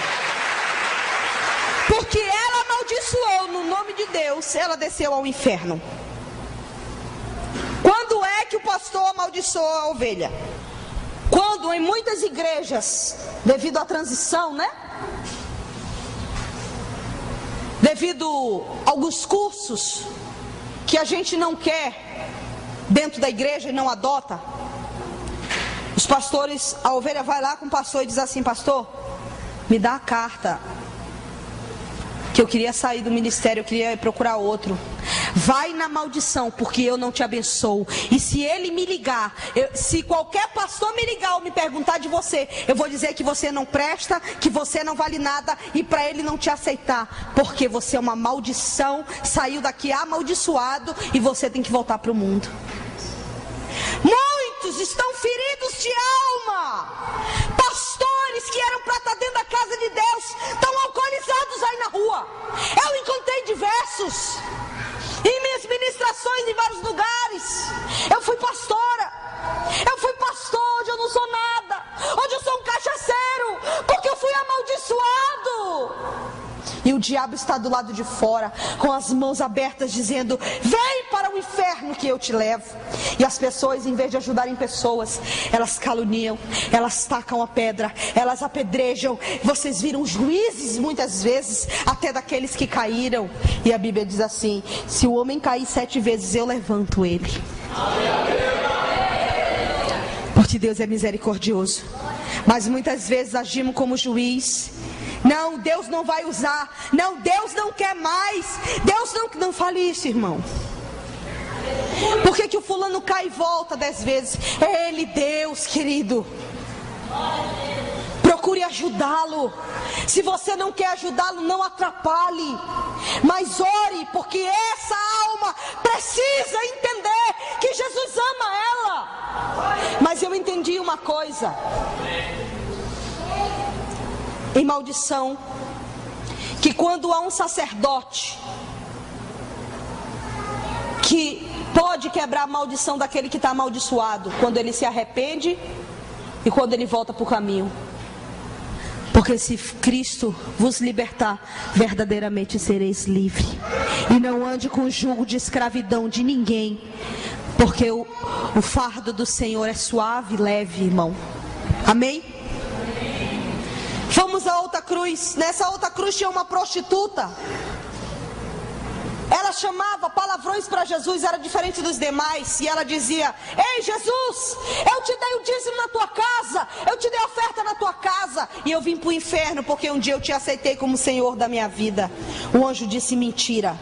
Porque ela amaldiçoou no nome de Deus, ela desceu ao inferno. Quando é que o pastor amaldiçoa a ovelha? Quando em muitas igrejas, devido à transição, né? Devido a alguns cursos que a gente não quer dentro da igreja e não adota, os pastores, a ovelha vai lá com o pastor e diz assim, pastor, me dá a carta, que eu queria sair do ministério, eu queria procurar outro. Vai na maldição, porque eu não te abençoo. E se ele me ligar, se qualquer pastor me ligar ou me perguntar de você, eu vou dizer que você não presta, que você não vale nada, e para ele não te aceitar, porque você é uma maldição, saiu daqui amaldiçoado e você tem que voltar para o mundo. Muitos estão feridos de alma. Pastores que eram para estar dentro da casa de Deus estão alcoolizados aí na rua. Eu encontrei diversos em minhas ministrações em vários lugares. Eu fui pastora. Hoje eu não sou nada. Hoje eu sou um cachaceiro, porque eu fui amaldiçoado. E o diabo está do lado de fora, com as mãos abertas, dizendo, vem para o inferno que eu te levo. E as pessoas, em vez de ajudarem pessoas, elas caluniam, elas tacam a pedra, elas apedrejam. Vocês viram juízes muitas vezes, até daqueles que caíram. E a Bíblia diz assim, se o homem cair 7 vezes, eu levanto ele. Porque Deus é misericordioso. Mas muitas vezes agimos como juiz. Não, Deus não vai usar. Não, Deus não quer mais. Deus não fale isso, irmão. Por que o fulano cai e volta 10 vezes? É Ele, Deus, querido. Procure ajudá-lo. Se você não quer ajudá-lo, não atrapalhe. Mas ore, porque essa alma precisa entender que Jesus ama ela. Mas eu entendi uma coisa. Em maldição, que quando há um sacerdote que pode quebrar a maldição daquele que está amaldiçoado, quando ele se arrepende e quando ele volta para o caminho. Porque se Cristo vos libertar, verdadeiramente sereis livres. E não ande com o jugo de escravidão de ninguém, porque o fardo do Senhor é suave e leve, irmão. Amém? Fomos a outra cruz. Nessa outra cruz tinha uma prostituta. Ela chamava palavrões para Jesus, era diferente dos demais. E ela dizia, ei Jesus, eu te dei o dízimo na tua casa, eu te dei a oferta na tua casa, e eu vim para o inferno porque um dia eu te aceitei como Senhor da minha vida. O anjo disse, mentira.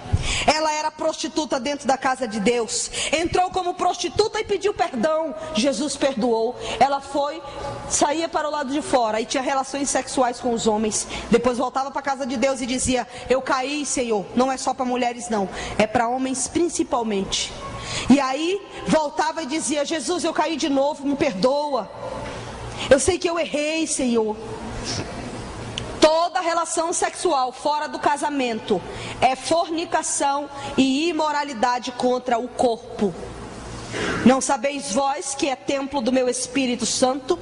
Ela era prostituta dentro da casa de Deus. Entrou como prostituta e pediu perdão. Jesus perdoou. Ela foi, saía para o lado de fora e tinha relações sexuais com os homens. Depois voltava para a casa de Deus e dizia, eu caí, Senhor. Não é só para mulheres não, é para homens principalmente. E aí voltava e dizia, Jesus, eu caí de novo, me perdoa. Eu sei que eu errei, Senhor. Toda relação sexual fora do casamento é fornicação e imoralidade contra o corpo. Não sabeis vós que é templo do meu Espírito Santo?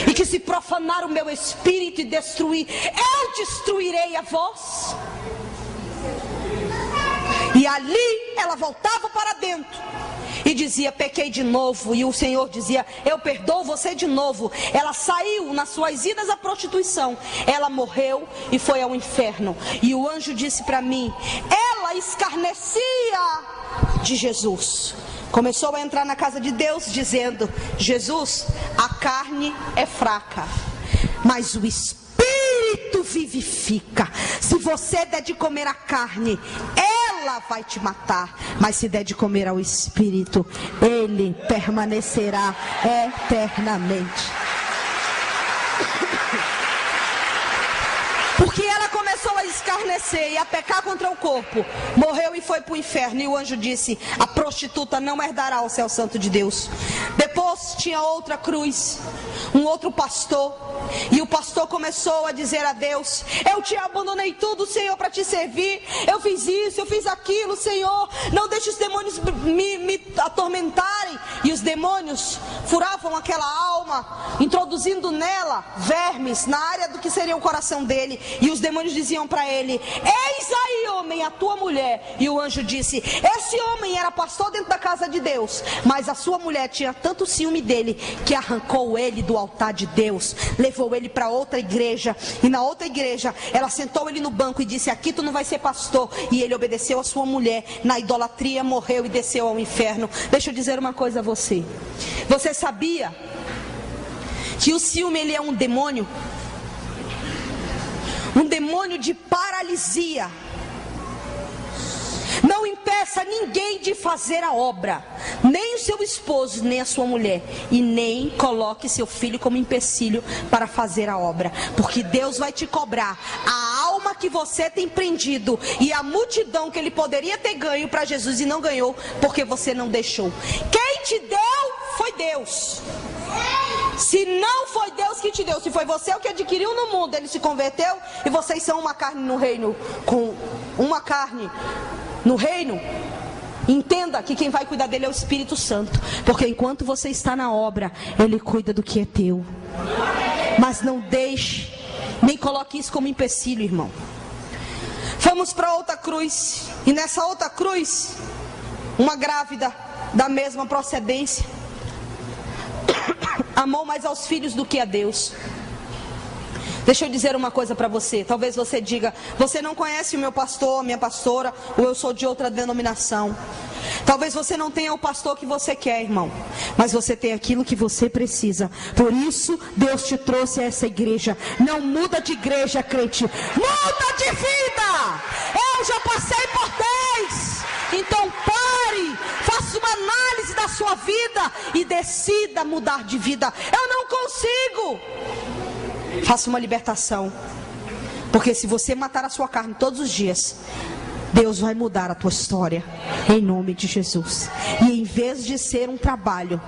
E que se profanar o meu Espírito e destruir, eu destruirei a vós? E ali ela voltava para dentro e dizia: pequei de novo. E o Senhor dizia: eu perdoo você de novo. Ela saiu nas suas idas à prostituição, ela morreu e foi ao inferno. E o anjo disse para mim: ela escarnecia de Jesus. Começou a entrar na casa de Deus dizendo: Jesus, a carne é fraca, mas o Espírito vivifica. Se você der de comer a carne, ela vai te matar, mas se der de comer ao Espírito, ele permanecerá eternamente. Porque ela começou a escarnecer e a pecar contra o corpo, morreu e foi para o inferno. E o anjo disse: a prostituta não herdará o céu santo de Deus. Depois tinha outra cruz, um outro pastor, e o pastor começou a dizer a Deus: eu te abandonei tudo, Senhor, para te servir. Eu fiz isso, eu fiz aquilo, Senhor. Não deixe os demônios me atormentarem. E os demônios furavam aquela alma, introduzindo nela vermes na área do que seria o coração dele. E os demônios diziam para ele: eis aí, homem, a tua mulher. E o anjo disse: esse homem era pastor dentro da casa de Deus, mas a sua mulher tinha tanto ciúme dele que arrancou ele do altar de Deus, levou ele para outra igreja. E na outra igreja ela sentou ele no banco e disse: aqui tu não vai ser pastor. E ele obedeceu a sua mulher na idolatria, morreu e desceu ao inferno. Deixa eu dizer uma coisa a você. Você sabia que o ciúme, ele é um demônio? Um demônio de paralisia. Não impeça ninguém de fazer a obra, nem o seu esposo, nem a sua mulher, e nem coloque seu filho como empecilho para fazer a obra, porque Deus vai te cobrar a alma que você tem prendido e a multidão que ele poderia ter ganho para Jesus e não ganhou, porque você não deixou. Quem te deu foi Deus. Se não foi Deus que te deu, se foi você o que adquiriu no mundo, ele se converteu e vocês são uma carne no reino, com uma carne no reino, entenda que quem vai cuidar dele é o Espírito Santo, porque enquanto você está na obra, ele cuida do que é teu. Mas não deixe, nem coloque isso como empecilho, irmão. Fomos para outra cruz, e nessa outra cruz, uma grávida da mesma procedência amou mais aos filhos do que a Deus. Deixa eu dizer uma coisa para você. Talvez você diga: você não conhece o meu pastor, a minha pastora, ou eu sou de outra denominação. Talvez você não tenha o pastor que você quer, irmão, mas você tem aquilo que você precisa. Por isso Deus te trouxe a essa igreja. Não muda de igreja, crente, muda de vida. Eu já passei por 10. Então pare, faça uma análise da sua vida e decida mudar de vida. Eu não consigo. Faça uma libertação, porque se você matar a sua carne todos os dias, Deus vai mudar a tua história, em nome de Jesus. E em vez de ser um trabalho,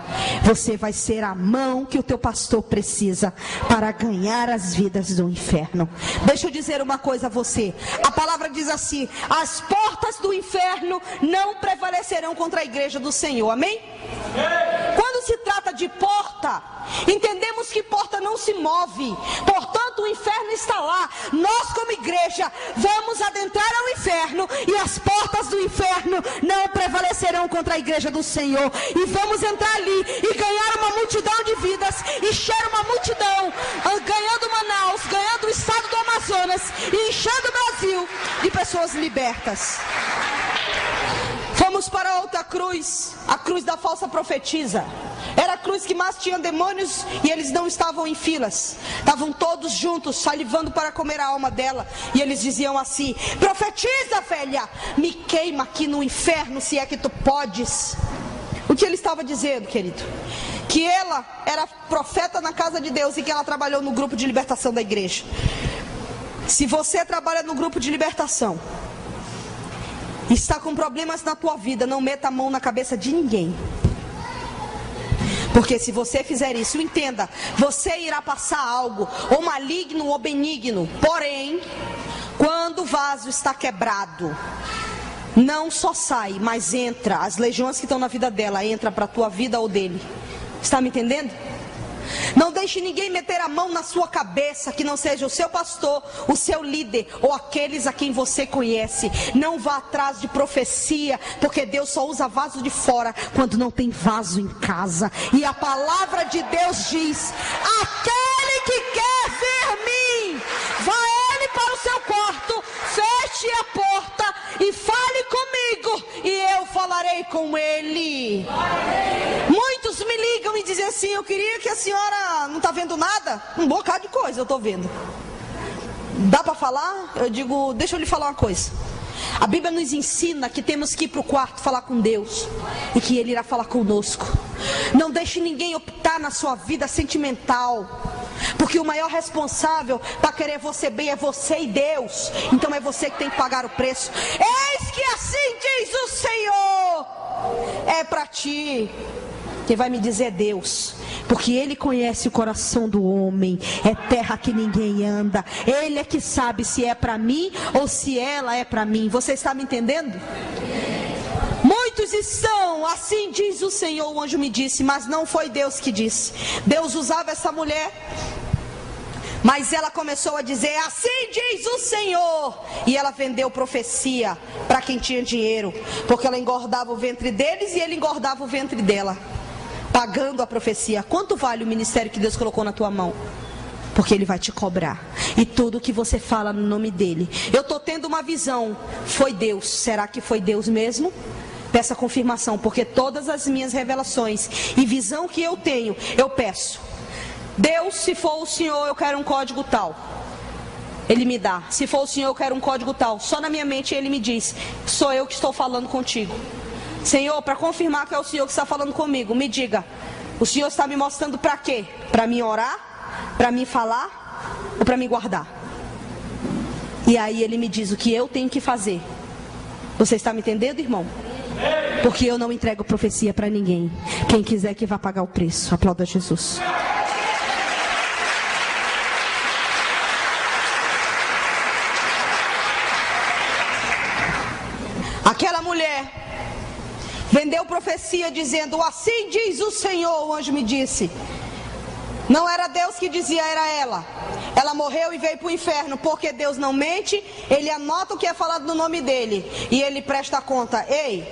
você vai ser a mão que o teu pastor precisa para ganhar as vidas do inferno. Deixa eu dizer uma coisa a você. A palavra diz assim: as portas do inferno não prevalecerão contra a igreja do Senhor. Amém? Quando se trata de porta, entendemos que porta não se move, portanto o inferno está lá. Nós como igreja vamos adentrar ao inferno, e as portas do inferno não prevalecerão contra a igreja do Senhor. E vamos entrar ali e ganhar uma multidão de vidas, encher uma multidão, ganhando Manaus, ganhando o estado do Amazonas e enchendo o Brasil de pessoas libertas. Fomos para outra cruz, a cruz da falsa profetisa. Era a cruz que mais tinha demônios e eles não estavam em filas. Estavam todos juntos, salivando para comer a alma dela. E eles diziam assim: profetiza, velha, me queima aqui no inferno se é que tu podes. O que ele estava dizendo, querido? Que ela era profeta na casa de Deus e que ela trabalhou no grupo de libertação da igreja. Se você trabalha no grupo de libertação, está com problemas na tua vida, não meta a mão na cabeça de ninguém. Porque se você fizer isso, entenda, você irá passar algo, ou maligno ou benigno. Porém, quando o vaso está quebrado, não só sai, mas entra. As legiões que estão na vida dela, entra para a tua vida ou dele. Está me entendendo? Não deixe ninguém meter a mão na sua cabeça que não seja o seu pastor, o seu líder ou aqueles a quem você conhece. Não vá atrás de profecia, porque Deus só usa vaso de fora quando não tem vaso em casa. E a palavra de Deus diz: aquele que quer ver mim, vá ele para o seu quarto, feche a porta e fale comigo, e eu falarei com ele. Muitos me ligam e dizem assim: eu queria que a senhora não está vendo nada. Um bocado de coisa eu estou vendo. Dá para falar? Eu digo, deixa eu lhe falar uma coisa. A Bíblia nos ensina que temos que ir para o quarto falar com Deus, e que Ele irá falar conosco. Não deixe ninguém optar na sua vida sentimental, porque o maior responsável para querer você bem é você e Deus. Então é você que tem que pagar o preço. Eis que assim diz o Senhor: é para ti. Quem vai me dizer é Deus, porque Ele conhece o coração do homem. É terra que ninguém anda. Ele é que sabe se é para mim ou se ela é para mim. Você está me entendendo? Muitos estão, assim diz o Senhor, o anjo me disse, mas não foi Deus que disse. Deus usava essa mulher, mas ela começou a dizer: assim diz o Senhor. E ela vendeu profecia para quem tinha dinheiro, porque ela engordava o ventre deles e ele engordava o ventre dela, pagando a profecia. Quanto vale o ministério que Deus colocou na tua mão? Porque Ele vai te cobrar. E tudo que você fala no nome dEle. Eu estou tendo uma visão. Foi Deus. Será que foi Deus mesmo? Peça confirmação, porque todas as minhas revelações e visão que eu tenho, eu peço: Deus, se for o Senhor, eu quero um código tal. Ele me dá. Se for o Senhor, eu quero um código tal. Só na minha mente Ele me diz: sou eu que estou falando contigo. Senhor, para confirmar que é o Senhor que está falando comigo, me diga, o Senhor está me mostrando para quê? Para mim orar? Para mim falar? Ou para me guardar? E aí Ele me diz o que eu tenho que fazer. Você está me entendendo, irmão? Porque eu não entrego profecia para ninguém. Quem quiser que vá pagar o preço. Aplauda Jesus. Aquela mulher vendeu profecia dizendo: assim diz o Senhor. O anjo me disse. Não era Deus que dizia, era ela. Ela morreu e veio para o inferno, porque Deus não mente. Ele anota o que é falado no nome dele, e ele presta conta. Ei,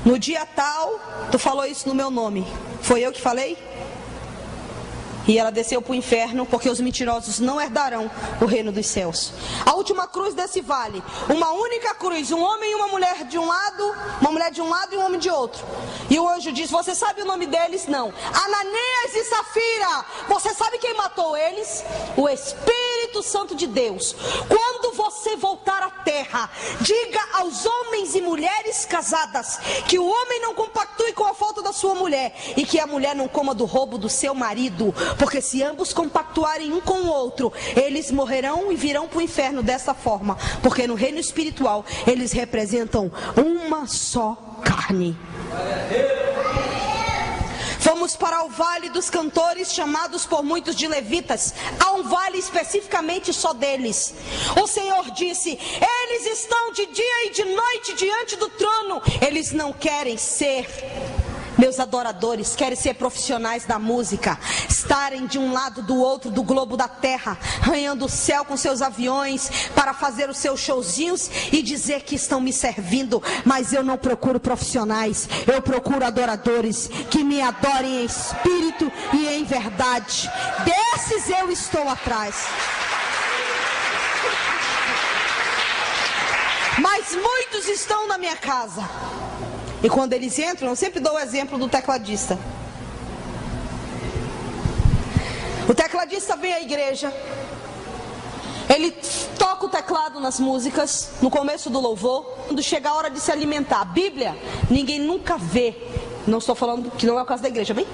no dia tal, tu falou isso no meu nome. Foi eu que falei? E ela desceu para o inferno, porque os mentirosos não herdarão o reino dos céus. A última cruz desse vale, uma única cruz, um homem e uma mulher de um lado, uma mulher de um lado e um homem de outro. E o anjo diz: você sabe o nome deles? Não. Ananias e Safira. Você sabe quem matou eles? O Espírito Santo de Deus. Quando você voltar à terra, diga aos homens e mulheres casadas que o homem não compactue com a falta da sua mulher, e que a mulher não coma do roubo do seu marido. Porque se ambos compactuarem um com o outro, eles morrerão e virão para o inferno dessa forma. Porque no reino espiritual, eles representam uma só carne. Fomos para o vale dos cantores, chamados por muitos de levitas. Há um vale especificamente só deles. O Senhor disse: eles estão de dia e de noite diante do trono. Eles não querem ser meus adoradores, querem ser profissionais da música, estarem de um lado do outro do globo da terra, arranhando o céu com seus aviões para fazer os seus showzinhos e dizer que estão me servindo. Mas eu não procuro profissionais, eu procuro adoradores que me adorem em espírito e em verdade. Desses eu estou atrás. Mas muitos estão na minha casa. E quando eles entram, eu sempre dou o exemplo do tecladista. O tecladista vem à igreja, ele toca o teclado nas músicas, no começo do louvor. Quando chega a hora de se alimentar, a Bíblia, ninguém nunca vê. Não estou falando que não é o caso da igreja, bem?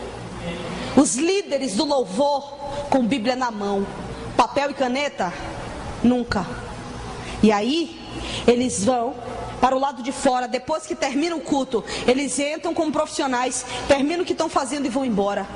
Os líderes do louvor com Bíblia na mão, papel e caneta, nunca. E aí, eles vão para o lado de fora, depois que termina o culto, eles entram como profissionais, terminam o que estão fazendo e vão embora.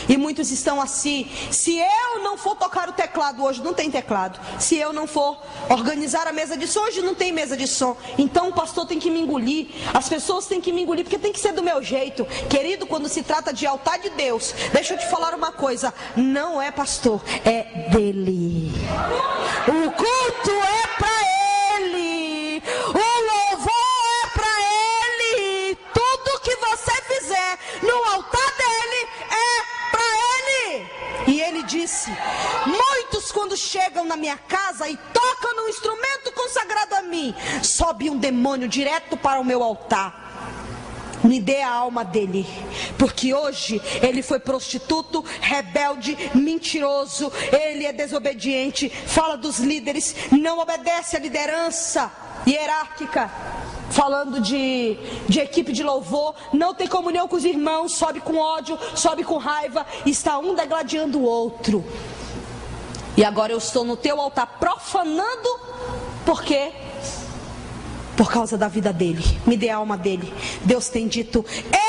E muitos estão assim: se eu não for tocar o teclado hoje, não tem teclado. Se eu não for organizar a mesa de som, hoje não tem mesa de som. Então o pastor tem que me engolir, as pessoas têm que me engolir, porque tem que ser do meu jeito. Querido, quando se trata de altar de Deus, deixa eu te falar uma coisa: não é pastor, é dele. O culto é para ele, o louvor é para ele. Tudo que você fizer no altar dele é para ele. E ele disse: muitos quando chegam na minha casa e tocam no instrumento consagrado a mim, sobe um demônio direto para o meu altar. Me dê a alma dele, porque hoje ele foi prostituto, rebelde, mentiroso, ele é desobediente, fala dos líderes, não obedece à liderança hierárquica, falando de equipe de louvor, não tem comunhão com os irmãos, sobe com ódio, sobe com raiva, está um degladiando o outro. E agora eu estou no teu altar profanando, por quê? Por causa da vida dele. Me dê a alma dele. Deus tem dito: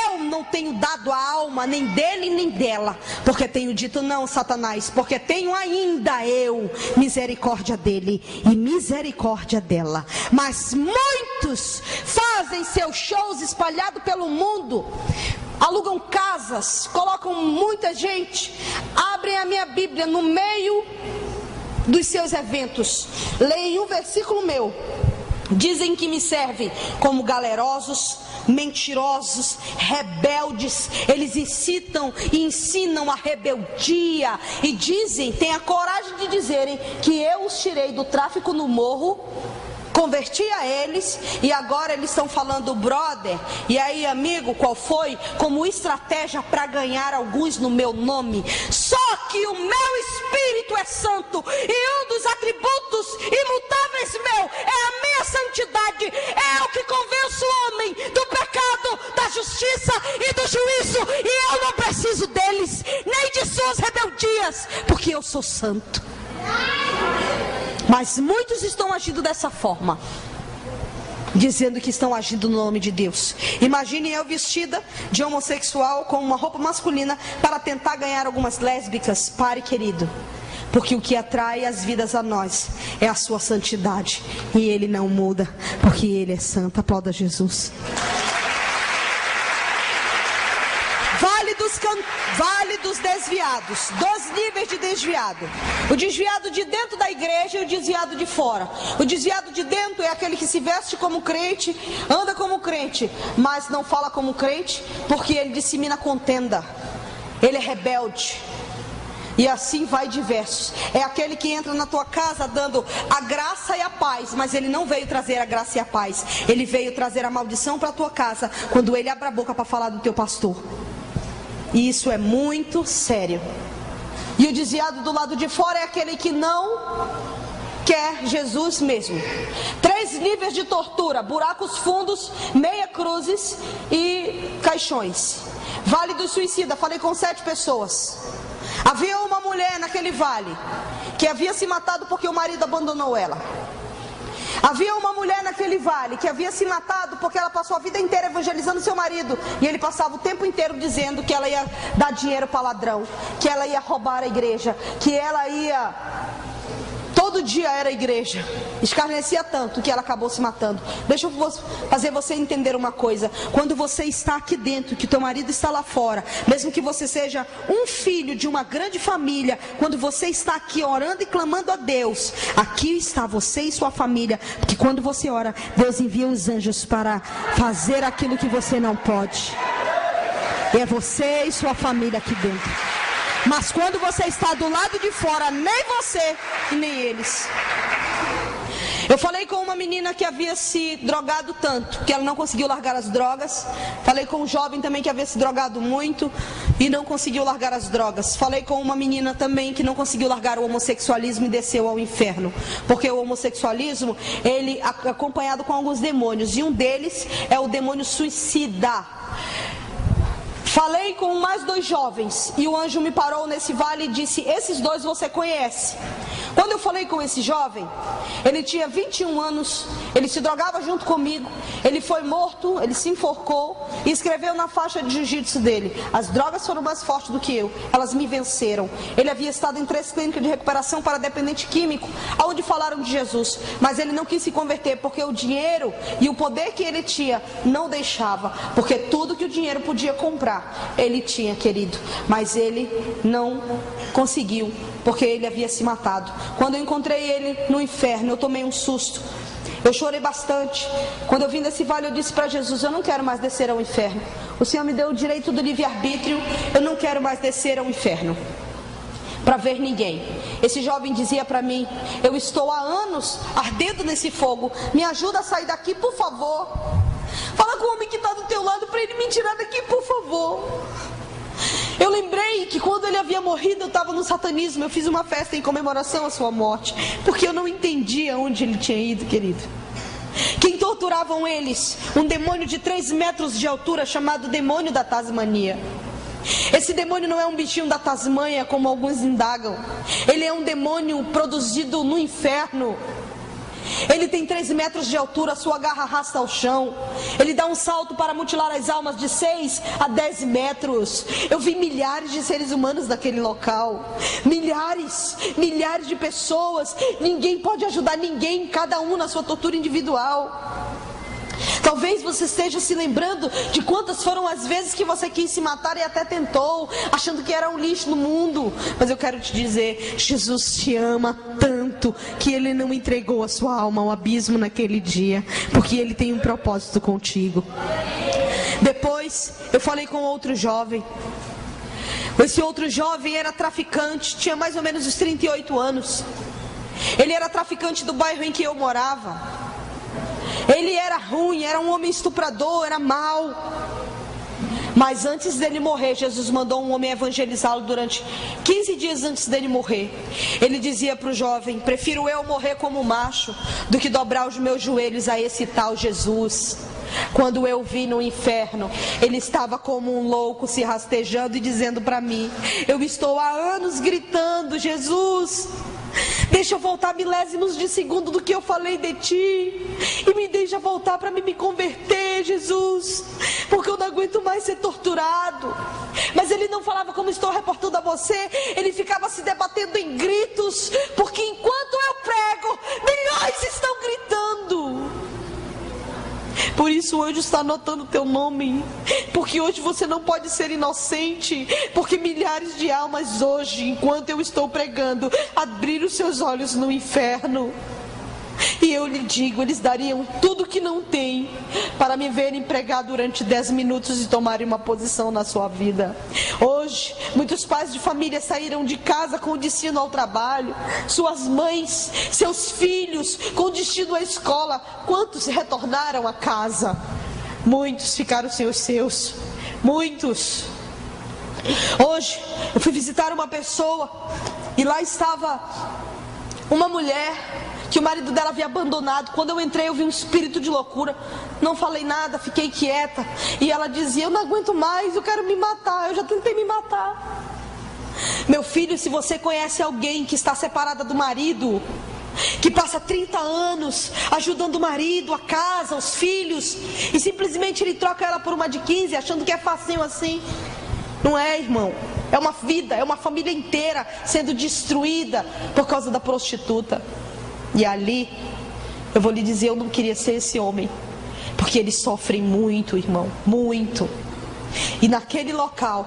eu não tenho dado a alma nem dele nem dela, porque tenho dito: não, Satanás, porque tenho ainda eu misericórdia dele e misericórdia dela. Mas muitos fazem seus shows espalhados pelo mundo, alugam casas, colocam muita gente, abrem a minha Bíblia no meio dos seus eventos, leem um versículo meu, dizem que me servem como galerosos, mentirosos, rebeldes. Eles incitam e ensinam a rebeldia e dizem, têm a coragem de dizerem que eu os tirei do tráfico no morro, converti a eles e agora eles estão falando brother, e aí amigo, qual foi? Como estratégia para ganhar alguns no meu nome. Só que o meu Espírito é santo e um dos atributos imutáveis meu é a minha santidade. É o que convence o homem do pecado, da justiça e do juízo, e eu não preciso deles, nem de suas rebeldias, porque eu sou santo. Mas muitos estão agindo dessa forma, dizendo que estão agindo no nome de Deus. Imagine eu vestida de homossexual com uma roupa masculina para tentar ganhar algumas lésbicas. Pare, querido, porque o que atrai as vidas a nós é a sua santidade, e ele não muda, porque ele é santo. Aplauda Jesus. Vale dos desviados, 2 níveis de desviado: o desviado de dentro da igreja e o desviado de fora. O desviado de dentro é aquele que se veste como crente, anda como crente, mas não fala como crente, porque ele dissemina contenda, ele é rebelde. E assim vai diversos. É aquele que entra na tua casa dando a graça e a paz, mas ele não veio trazer a graça e a paz, ele veio trazer a maldição para a tua casa, quando ele abre a boca para falar do teu pastor. E isso é muito sério. E o desviado do lado de fora é aquele que não quer Jesus mesmo. 3 níveis de tortura: buracos fundos, meia cruzes e caixões. Vale do suicida, falei com 7 pessoas. Havia uma mulher naquele vale que havia se matado porque o marido abandonou ela. Havia uma mulher naquele vale que havia se matado porque ela passou a vida inteira evangelizando seu marido, e ele passava o tempo inteiro dizendo que ela ia dar dinheiro para ladrão, que ela ia roubar a igreja, que ela ia... Todo dia era a igreja. Escarnecia tanto que ela acabou se matando. Deixa eu fazer você entender uma coisa: quando você está aqui dentro, que teu marido está lá fora, mesmo que você seja um filho de uma grande família, quando você está aqui orando e clamando a Deus, aqui está você e sua família, porque quando você ora, Deus envia os anjos para fazer aquilo que você não pode. E é você e sua família aqui dentro. Mas quando você está do lado de fora, nem você e nem eles. Eu falei com uma menina que havia se drogado tanto que ela não conseguiu largar as drogas. Falei com um jovem também que havia se drogado muito e não conseguiu largar as drogas. Falei com uma menina também que não conseguiu largar o homossexualismo e desceu ao inferno, porque o homossexualismo, ele é acompanhado com alguns demônios, e um deles é o demônio suicida. Falei com mais 2 jovens e o anjo me parou nesse vale e disse: esses 2 você conhece. Quando eu falei com esse jovem, ele tinha 21 anos, ele se drogava junto comigo, ele foi morto, ele se enforcou e escreveu na faixa de jiu-jitsu dele: as drogas foram mais fortes do que eu, elas me venceram. Ele havia estado em 3 clínicas de recuperação para dependente químico, onde falaram de Jesus, mas ele não quis se converter porque o dinheiro e o poder que ele tinha não deixava, porque tudo que o dinheiro podia comprar, ele tinha, querido, mas ele não conseguiu, porque ele havia se matado. Quando eu encontrei ele no inferno, eu tomei um susto, eu chorei bastante. Quando eu vim desse vale, eu disse para Jesus: eu não quero mais descer ao inferno, o Senhor me deu o direito do livre-arbítrio, eu não quero mais descer ao inferno para ver ninguém. Esse jovem dizia para mim: eu estou há anos ardendo nesse fogo, me ajuda a sair daqui, por favor. Fala com o homem que está do teu lado para ele me tirar daqui, por favor. Eu lembrei que quando ele havia morrido, eu estava no satanismo. Eu fiz uma festa em comemoração à sua morte, porque eu não entendia onde ele tinha ido, querido. Quem torturavam eles? Um demônio de 3 metros de altura, chamado demônio da Tasmania. Esse demônio não é um bichinho da Tasmânia, como alguns indagam. Ele é um demônio produzido no inferno. Ele tem 3 metros de altura, sua garra arrasta ao chão. Ele dá um salto para mutilar as almas de 6 a 10 metros. Eu vi milhares de seres humanos naquele local. Milhares de pessoas. Ninguém pode ajudar ninguém, cada um na sua tortura individual. Talvez você esteja se lembrando de quantas foram as vezes que você quis se matar e até tentou, achando que era um lixo no mundo. Mas eu quero te dizer, Jesus te ama tanto que Ele não entregou a sua alma ao abismo naquele dia, porque Ele tem um propósito contigo. Depois eu falei com outro jovem. Esse outro jovem era traficante, tinha mais ou menos uns 38 anos. Ele era traficante do bairro em que eu morava. Ele era ruim, era um homem estuprador, era mau. Mas antes dele morrer, Jesus mandou um homem evangelizá-lo durante 15 dias antes dele morrer. Ele dizia para o jovem: prefiro eu morrer como macho do que dobrar os meus joelhos a esse tal Jesus. Quando eu vi no inferno, ele estava como um louco, se rastejando e dizendo para mim: eu estou há anos gritando: Jesus, deixa eu voltar milésimos de segundo do que eu falei de ti, e me deixa voltar para me converter, Jesus, porque eu não aguento mais ser torturado. Mas ele não falava como estou reportando a você, ele ficava se debatendo em gritos, porque enquanto eu prego, milhões estão gritando. Por isso o anjo está anotando o teu nome, porque hoje você não pode ser inocente, porque milhares de almas hoje, enquanto eu estou pregando, abriram seus olhos no inferno. E eu lhe digo, eles dariam tudo que não têm para me verem pregar durante 10 minutos e tomarem uma posição na sua vida. Hoje, muitos pais de família saíram de casa com destino ao trabalho, suas mães, seus filhos com destino à escola. Quantos retornaram a casa? Muitos ficaram sem os seus, muitos. Hoje, eu fui visitar uma pessoa e lá estava uma mulher que o marido dela havia abandonado. Quando eu entrei, eu vi um espírito de loucura. Não falei nada, fiquei quieta. E ela dizia: eu não aguento mais, eu quero me matar, eu já tentei me matar. Meu filho, se você conhece alguém que está separada do marido, que passa 30 anos ajudando o marido, a casa, os filhos, e simplesmente ele troca ela por uma de 15, achando que é facinho assim. Não é, irmão. É uma vida, é uma família inteira sendo destruída por causa da prostituta. E ali, eu vou lhe dizer, eu não queria ser esse homem, porque eles sofrem muito, irmão, muito. E naquele local,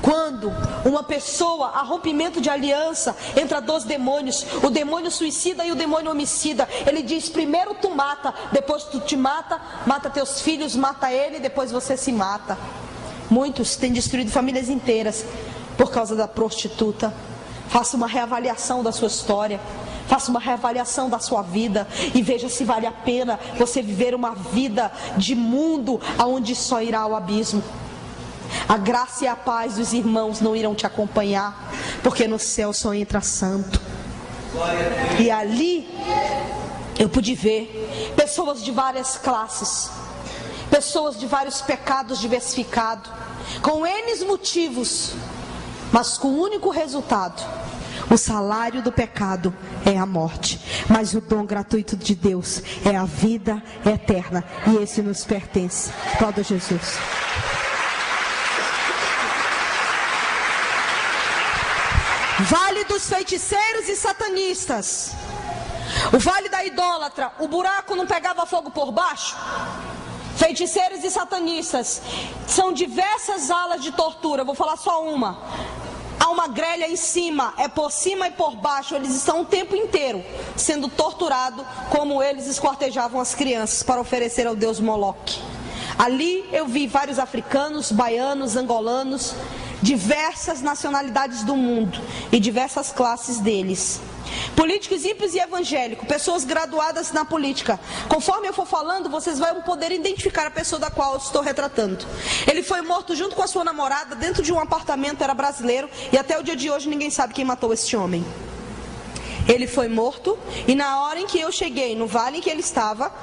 quando uma pessoa, há rompimento de aliança entre 2 demônios, o demônio suicida e o demônio homicida, ele diz: primeiro tu mata, depois tu te mata, mata teus filhos, mata ele, depois você se mata. Muitos têm destruído famílias inteiras por causa da prostituta. Faça uma reavaliação da sua história, faça uma reavaliação da sua vida e veja se vale a pena você viver uma vida de mundo aonde só irá ao abismo. A graça e a paz dos irmãos não irão te acompanhar, porque no céu só entra santo. E ali eu pude ver pessoas de várias classes, pessoas de vários pecados diversificados, com N motivos, mas com um único resultado: O salário do pecado é a morte, mas o dom gratuito de Deus é a vida eterna, e esse nos pertence. Aplauda Jesus. Vale dos feiticeiros e satanistas. O vale da idólatra, o buraco não pegava fogo por baixo? Feiticeiros e satanistas. São diversas alas de tortura, vou falar só uma. Há uma grelha em cima, é por cima e por baixo. Eles estão o tempo inteiro sendo torturados, como eles esquartejavam as crianças para oferecer ao deus Moloque. Ali eu vi vários africanos, baianos, angolanos, diversas nacionalidades do mundo e diversas classes deles. Políticos ímpios e evangélicos, pessoas graduadas na política. Conforme eu for falando, vocês vão poder identificar a pessoa da qual eu estou retratando. Ele foi morto junto com a sua namorada dentro de um apartamento, era brasileiro, e até o dia de hoje ninguém sabe quem matou esse homem. Ele foi morto, e na hora em que eu cheguei no vale em que ele estava,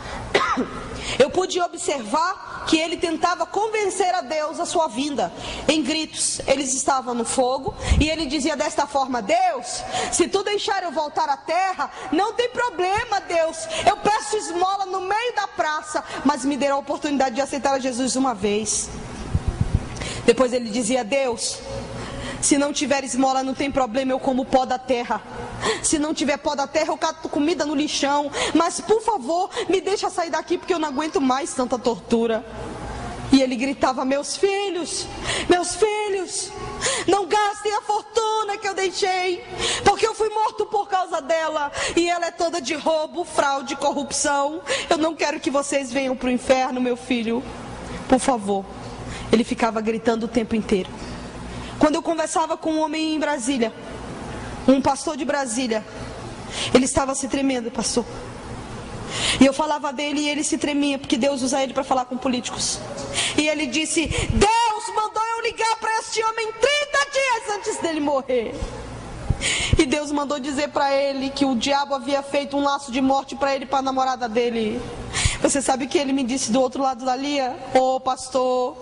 eu pude observar que ele tentava convencer a Deus a sua vinda, em gritos. Eles estavam no fogo, e ele dizia desta forma: Deus, se tu deixar eu voltar à terra, não tem problema, Deus, eu peço esmola no meio da praça, mas me dê a oportunidade de aceitar a Jesus uma vez. Depois ele dizia: Deus, se não tiver esmola não tem problema, eu como pó da terra. Se não tiver pó da terra, eu cato comida no lixão. Mas por favor, me deixa sair daqui, porque eu não aguento mais tanta tortura. E ele gritava: meus filhos, não gastem a fortuna que eu deixei, porque eu fui morto por causa dela, e ela é toda de roubo, fraude, corrupção. Eu não quero que vocês venham para o inferno, meu filho, por favor. Ele ficava gritando o tempo inteiro. Quando eu conversava com um homem em Brasília, um pastor de Brasília, ele estava se tremendo, pastor. E eu falava dele e ele se tremia, porque Deus usa ele para falar com políticos. E ele disse: Deus mandou eu ligar para este homem 30 dias antes dele morrer. E Deus mandou dizer para ele que o diabo havia feito um laço de morte para ele e para a namorada dele. Você sabe o que ele me disse do outro lado da linha? Ô pastor,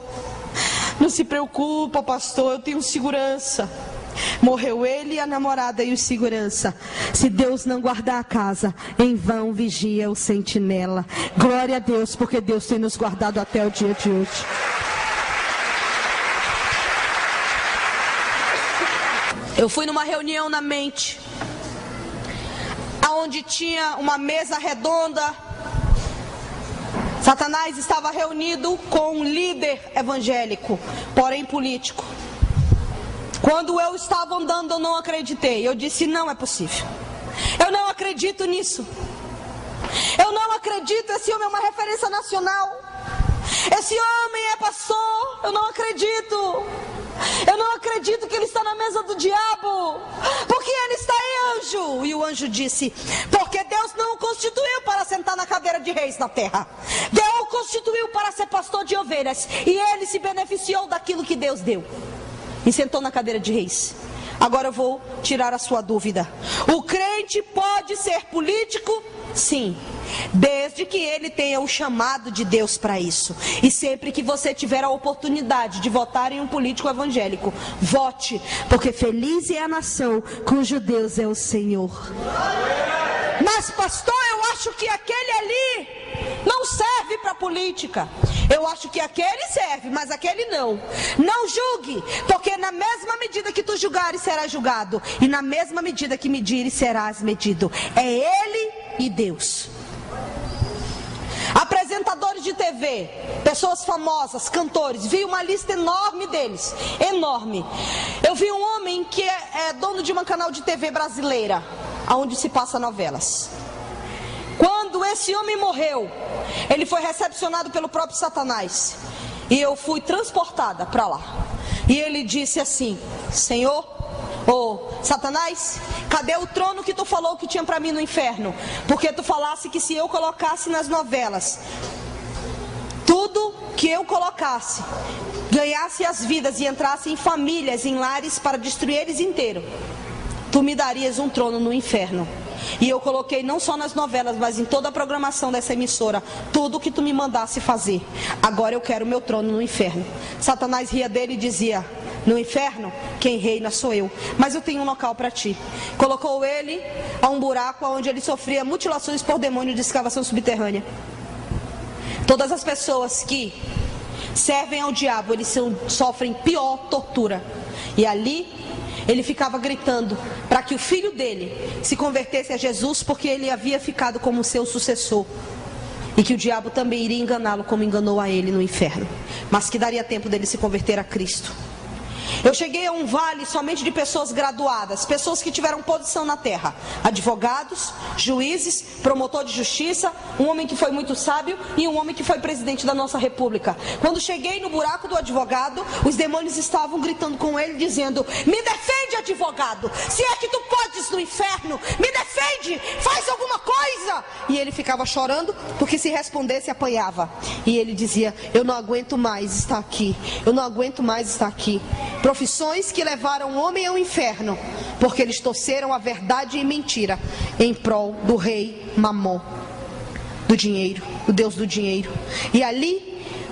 não se preocupa, pastor, eu tenho segurança. Morreu ele e a namorada e o segurança. Se Deus não guardar a casa, em vão vigia o sentinela. Glória a Deus, porque Deus tem nos guardado até o dia de hoje. Eu fui numa reunião na mente, aonde tinha uma mesa redonda. Satanás estava reunido com um líder evangélico, porém político. Quando eu estava andando, eu não acreditei. Eu disse: não é possível. Eu não acredito nisso. Eu não acredito. Esse homem é uma referência nacional. Esse homem é pastor. Eu não acredito. Eu não acredito que ele está na mesa do diabo. Porque ele está aí, anjo. E o anjo disse: porque Deus não o constituiu para sentar na cadeira de reis na terra. Deus o constituiu para ser pastor de ovelhas. E ele se beneficiou daquilo que Deus deu e sentou na cadeira de reis. Agora eu vou tirar a sua dúvida. O crente pode ser político? Sim, desde que ele tenha o chamado de Deus para isso. E sempre que você tiver a oportunidade de votar em um político evangélico, vote, porque feliz é a nação cujo Deus é o Senhor. Mas pastor, eu acho que aquele ali não serve para política. Eu acho que aquele serve, mas aquele não. Não julgue, porque na mesma medida que tu julgares, serás julgado, e na mesma medida que medires, serás medido. É ele e Deus. Apresentadores de TV, pessoas famosas, cantores, vi uma lista enorme deles, enorme. Eu vi um homem que é dono de um canal de TV brasileira, onde se passa novelas. Quando esse homem morreu, ele foi recepcionado pelo próprio Satanás. E eu fui transportada para lá. E ele disse assim: Senhor, Satanás, cadê o trono que tu falou que tinha para mim no inferno? Porque tu falasse que se eu colocasse nas novelas tudo que eu colocasse, ganhasse as vidas e entrasse em famílias, em lares para destruir eles inteiros, tu me darias um trono no inferno. E eu coloquei não só nas novelas, mas em toda a programação dessa emissora, tudo que tu me mandasse fazer. Agora eu quero meu trono no inferno. Satanás ria dele e dizia: No inferno, quem reina sou eu, mas eu tenho um local para ti. Colocou ele a um buraco onde ele sofria mutilações por demônio de escavação subterrânea. Todas as pessoas que servem ao diabo, eles sofrem pior tortura. E ali ele ficava gritando para que o filho dele se convertesse a Jesus, porque ele havia ficado como seu sucessor. E que o diabo também iria enganá-lo como enganou a ele no inferno, mas que daria tempo dele se converter a Cristo. Eu cheguei a um vale somente de pessoas graduadas, pessoas que tiveram posição na terra, advogados, juízes, promotor de justiça, um homem que foi muito sábio e um homem que foi presidente da nossa república. Quando cheguei no buraco do advogado, os demônios estavam gritando com ele, dizendo: me defende, advogado, se é que tu podes no inferno, me defende, faz alguma coisa. E ele ficava chorando, porque se respondesse apanhava. E ele dizia: eu não aguento mais estar aqui, eu não aguento mais estar aqui. Profissões que levaram o homem ao inferno, porque eles torceram a verdade e mentira em prol do rei Mamon, do dinheiro, o Deus do dinheiro. E ali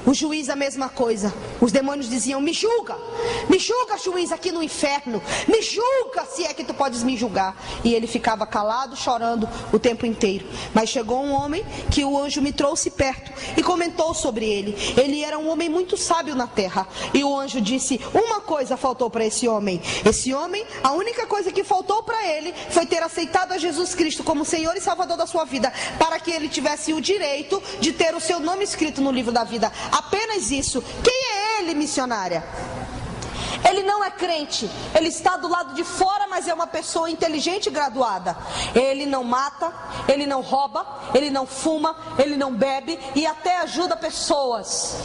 o juiz a mesma coisa. Os demônios diziam: me julga, juiz, aqui no inferno, me julga, se é que tu podes me julgar. E ele ficava calado, chorando o tempo inteiro. Mas chegou um homem que o anjo me trouxe perto e comentou sobre ele. Ele era um homem muito sábio na terra. E o anjo disse: uma coisa faltou para esse homem. Esse homem, a única coisa que faltou para ele foi ter aceitado a Jesus Cristo como Senhor e Salvador da sua vida, para que ele tivesse o direito de ter o seu nome escrito no livro da vida. Apenas isso. Quem é ele, missionária? Ele não é crente, ele está do lado de fora, mas é uma pessoa inteligente e graduada. Ele não mata, ele não rouba, ele não fuma, ele não bebe e até ajuda pessoas.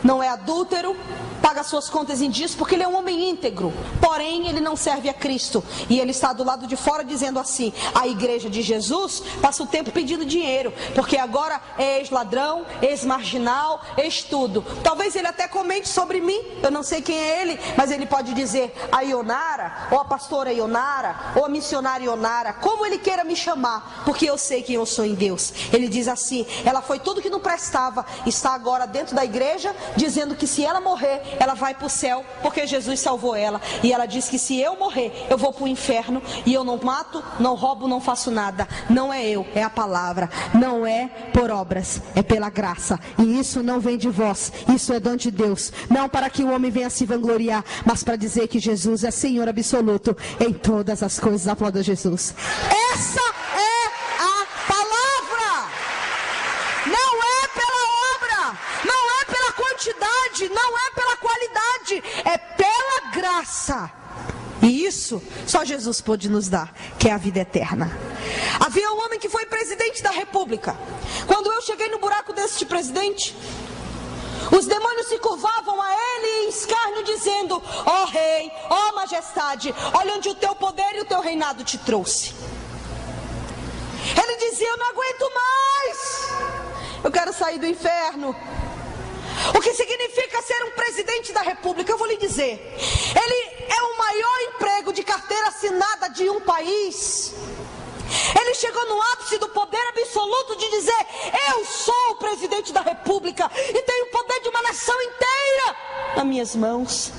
Não é adúltero, paga suas contas em dias, porque ele é um homem íntegro. Porém, ele não serve a Cristo. E ele está do lado de fora dizendo assim: a igreja de Jesus passa o tempo pedindo dinheiro, porque agora é ex-ladrão, ex-marginal, ex-tudo. Talvez ele até comente sobre mim, eu não sei quem é ele, mas ele pode dizer a Ionara, ou a pastora Ionara, ou a missionária Ionara, como ele queira me chamar, porque eu sei quem eu sou em Deus. Ele diz assim: ela foi tudo que não prestava, está agora dentro da igreja, dizendo que se ela morrer, ela vai para o céu, porque Jesus salvou ela. E ela diz que se eu morrer, eu vou para o inferno, e eu não mato, não roubo, não faço nada. Não é eu, é a palavra. Não é por obras, é pela graça. E isso não vem de vós, isso é dom de Deus. Não para que o homem venha se vangloriar, mas para dizer que Jesus é Senhor absoluto em todas as coisas. Aplauda Jesus. Essa é a palavra. Não é pela obra, não é pela quantidade, não é pela qualidade, é pela graça. E isso só Jesus pôde nos dar, que é a vida eterna. Havia um homem que foi presidente da república. Quando eu cheguei no buraco deste presidente, os demônios se curvavam a ele em escárnio, dizendo: ó rei, ó majestade, olha onde o teu poder e o teu reinado te trouxe. Ele dizia: eu não aguento mais, eu quero sair do inferno. O que significa ser um presidente da república? Eu vou lhe dizer, ele é o maior emprego de carteira assinada de um país. Ele chegou no ápice do poder absoluto de dizer: eu sou o presidente da república e tenho o poder de uma nação inteira nas minhas mãos.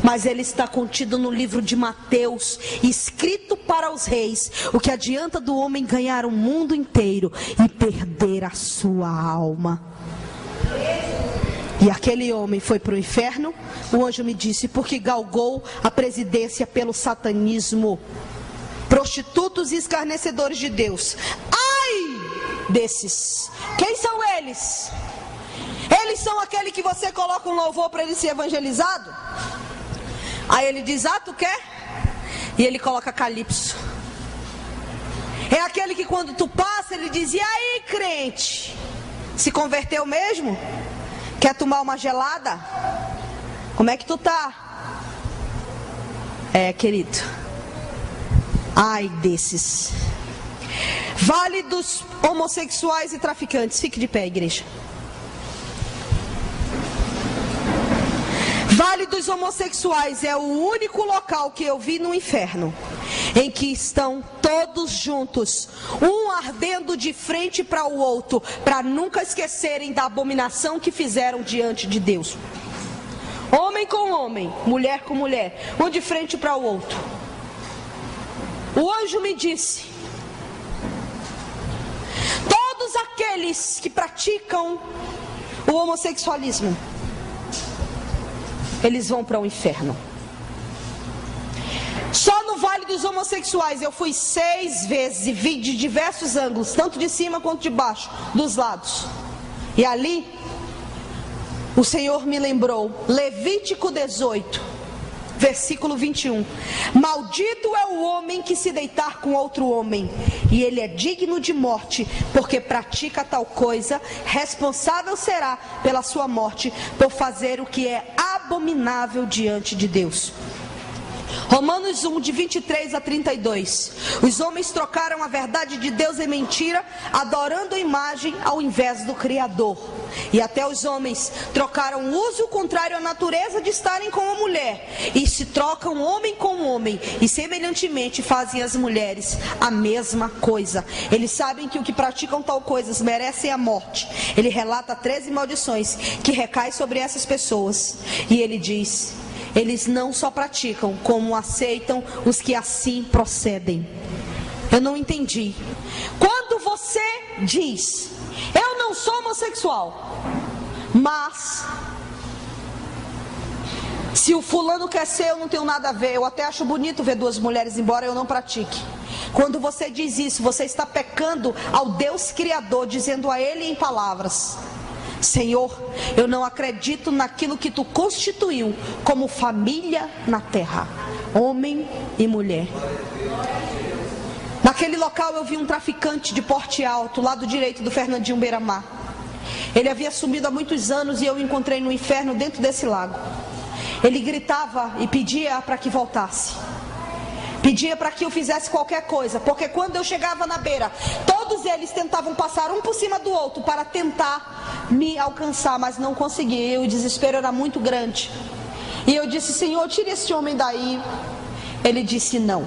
Mas ele está contido no livro de Mateus, escrito para os reis: o que adianta do homem ganhar o mundo inteiro e perder a sua alma? E aquele homem foi para o inferno, o anjo me disse, porque galgou a presidência pelo satanismo. Prostitutos e escarnecedores de Deus. Ai desses! Quem são eles? Eles são aquele que você coloca um louvor para ele ser evangelizado? Aí ele diz: ah, tu quer? E ele coloca calypso. É aquele que quando tu passa, ele diz: e aí, crente? Se converteu mesmo? Quer tomar uma gelada? Como é que tu tá? É, querido. Ai desses. Vale dos homossexuais e traficantes. Fique de pé, igreja. Vale dos homossexuais é o único local que eu vi no inferno em que estão todos juntos, um ardendo de frente para o outro, para nunca esquecerem da abominação que fizeram diante de Deus. Homens homem com homem, mulher com mulher, um de frente para o outro. O anjo me disse: todos aqueles que praticam o homossexualismo, eles vão para o inferno. Só no Vale dos Homossexuais eu fui 6 vezes e vi de diversos ângulos, tanto de cima quanto de baixo, dos lados. E ali o Senhor me lembrou, Levítico 18, versículo 21. Maldito é o homem que se deitar com outro homem, e ele é digno de morte, porque pratica tal coisa. Responsável será pela sua morte, por fazer o que é abominável diante de Deus. Romanos 1, de 23 a 32. Os homens trocaram a verdade de Deus em mentira, adorando a imagem ao invés do Criador. E até os homens trocaram o uso contrário à natureza de estarem com a mulher, e se trocam homem com homem, e semelhantemente fazem as mulheres a mesma coisa. Eles sabem que o que praticam tal coisas merecem a morte. Ele relata 13 maldições que recaem sobre essas pessoas. E ele diz: eles não só praticam, como aceitam os que assim procedem. Eu não entendi. Quando você diz: eu não sou homossexual, mas se o fulano quer ser, eu não tenho nada a ver. Eu até acho bonito ver 2 mulheres, embora eu não pratique. Quando você diz isso, você está pecando ao Deus Criador, dizendo a Ele em palavras: Senhor, eu não acredito naquilo que Tu constituiu como família na terra, homem e mulher. Naquele local eu vi um traficante de porte alto, lado direito do Fernandinho Beiramar. Ele havia sumido há muitos anos e eu o encontrei no inferno dentro desse lago. Ele gritava e pedia para que voltasse. Pedia para que eu fizesse qualquer coisa, porque quando eu chegava na beira, todos eles tentavam passar um por cima do outro para tentar me alcançar, mas não conseguia. O desespero era muito grande. E eu disse: Senhor, tire esse homem daí. Ele disse: não,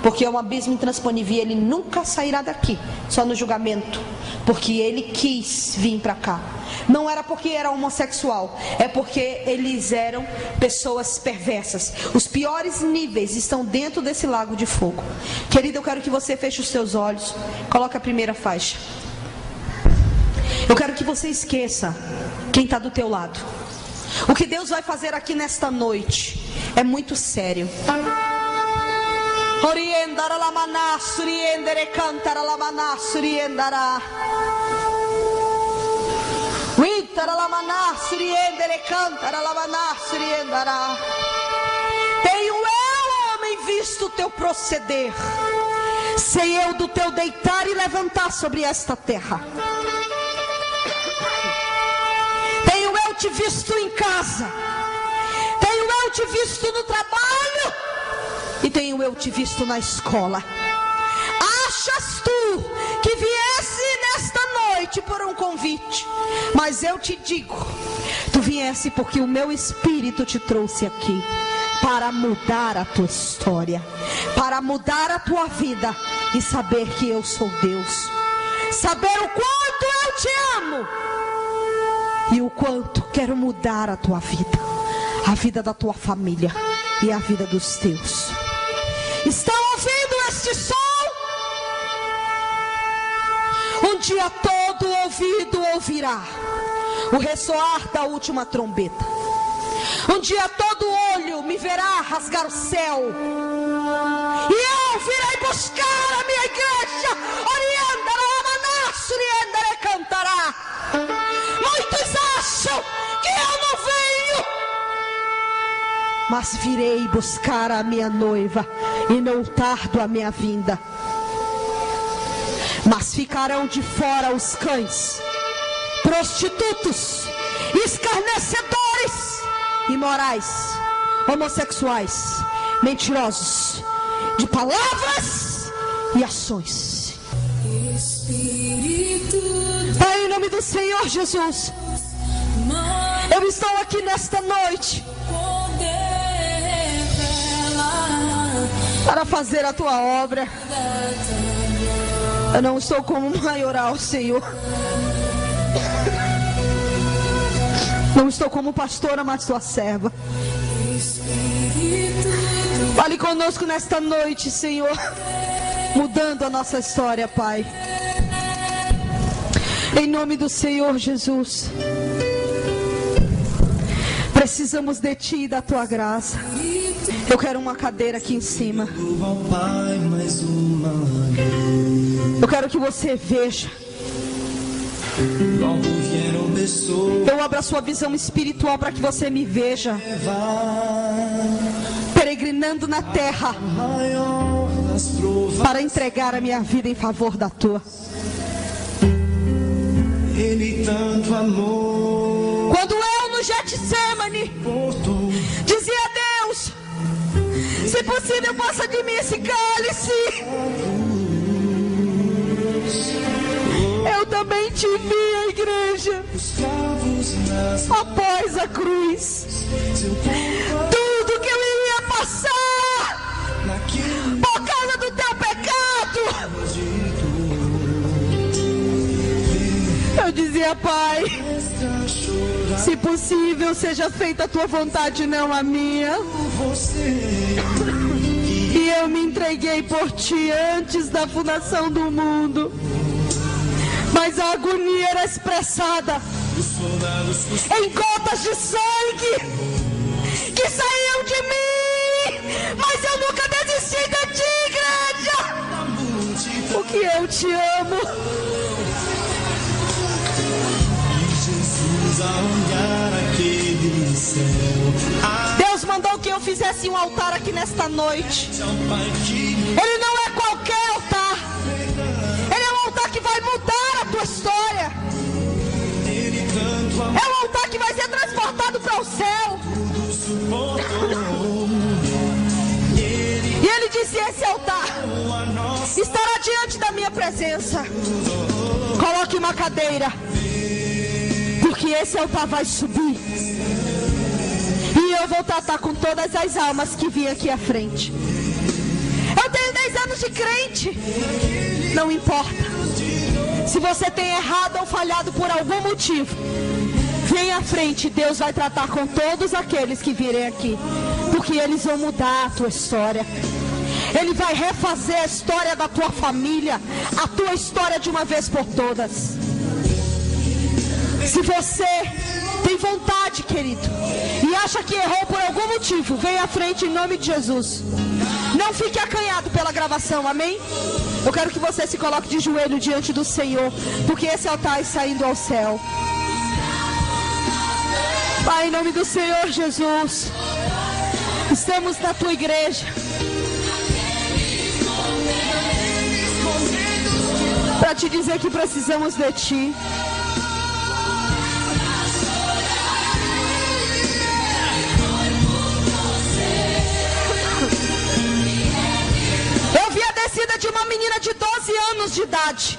porque é um abismo intransponível, ele nunca sairá daqui, só no julgamento, porque ele quis vir para cá. Não era porque era homossexual, é porque eles eram pessoas perversas. Os piores níveis estão dentro desse lago de fogo. Querida, eu quero que você feche os seus olhos. Coloque a primeira faixa. Eu quero que você esqueça quem está do teu lado. O que Deus vai fazer aqui nesta noite é muito sério. Oriendara la manassuri endere cantara la manassuri endara. Tenho eu, homem, visto o teu proceder, sei eu do teu deitar e levantar sobre esta terra. Tenho eu te visto em casa, tenho eu te visto no trabalho, e tenho eu te visto na escola. Achas tu que viesse nesta noite por um convite? Mas eu te digo, tu viesse porque o meu Espírito te trouxe aqui para mudar a tua história, para mudar a tua vida e saber que eu sou Deus, saber o quanto eu te amo e o quanto quero mudar a tua vida, a vida da tua família e a vida dos teus. Estão ouvindo este som? Um dia todo ouvido ouvirá o ressoar da última trombeta. Um dia todo olho me verá rasgar o céu, e eu virei buscar a minha igreja. Orienda cantará. Muitos acham que eu não venho, mas virei buscar a minha noiva, e não tardo a minha vinda. Mas ficarão de fora os cães, prostitutos, escarnecedores, imorais, homossexuais, mentirosos, de palavras e ações. Pai, em nome do Senhor Jesus, eu estou aqui nesta noite para fazer a tua obra. Eu não estou como maioral, Senhor. Não estou como pastora, mas tua serva. Fale conosco nesta noite, Senhor, mudando a nossa história, Pai. Em nome do Senhor Jesus. Precisamos de Ti e da Tua graça. Eu quero uma cadeira aqui em cima. Eu quero que você veja. Eu abro a sua visão espiritual para que você me veja peregrinando na terra para entregar a minha vida em favor da tua. Ele tanto amou. Quando eu no Getsemane dizia a Deus, se possível passa de mim esse cálice, eu também te vi, a igreja, após a cruz, tudo que eu iria passar por causa do teu pecado. Eu dizia, Pai, se possível seja feita a tua vontade, não a minha. E eu me entreguei por ti antes da fundação do mundo. Mas a agonia era expressada em gotas de sangue que saíam de mim. Mas eu nunca desisti de ti, igreja, porque eu te amo. Deus mandou que eu fizesse um altar aqui nesta noite. Ele não é qualquer altar. Ele é um altar que vai mudar a tua história. É um altar que vai ser transportado para o céu. E ele disse: esse altar estará diante da minha presença. Coloque uma cadeira, porque esse altar vai subir. E eu vou tratar com todas as almas que vêm aqui à frente. Eu tenho 10 anos de crente. Não importa. Se você tem errado ou falhado por algum motivo, vem à frente. Deus vai tratar com todos aqueles que virem aqui, porque eles vão mudar a tua história. Ele vai refazer a história da tua família, a tua história de uma vez por todas. Se você tem vontade, querido, e acha que errou por algum motivo, vem à frente em nome de Jesus. Não fique acanhado pela gravação, amém? Eu quero que você se coloque de joelho diante do Senhor, porque esse altar está indo ao céu. Pai, em nome do Senhor Jesus, estamos na tua igreja para te dizer que precisamos de ti. Eu vi a descida de uma menina de 12 anos de idade.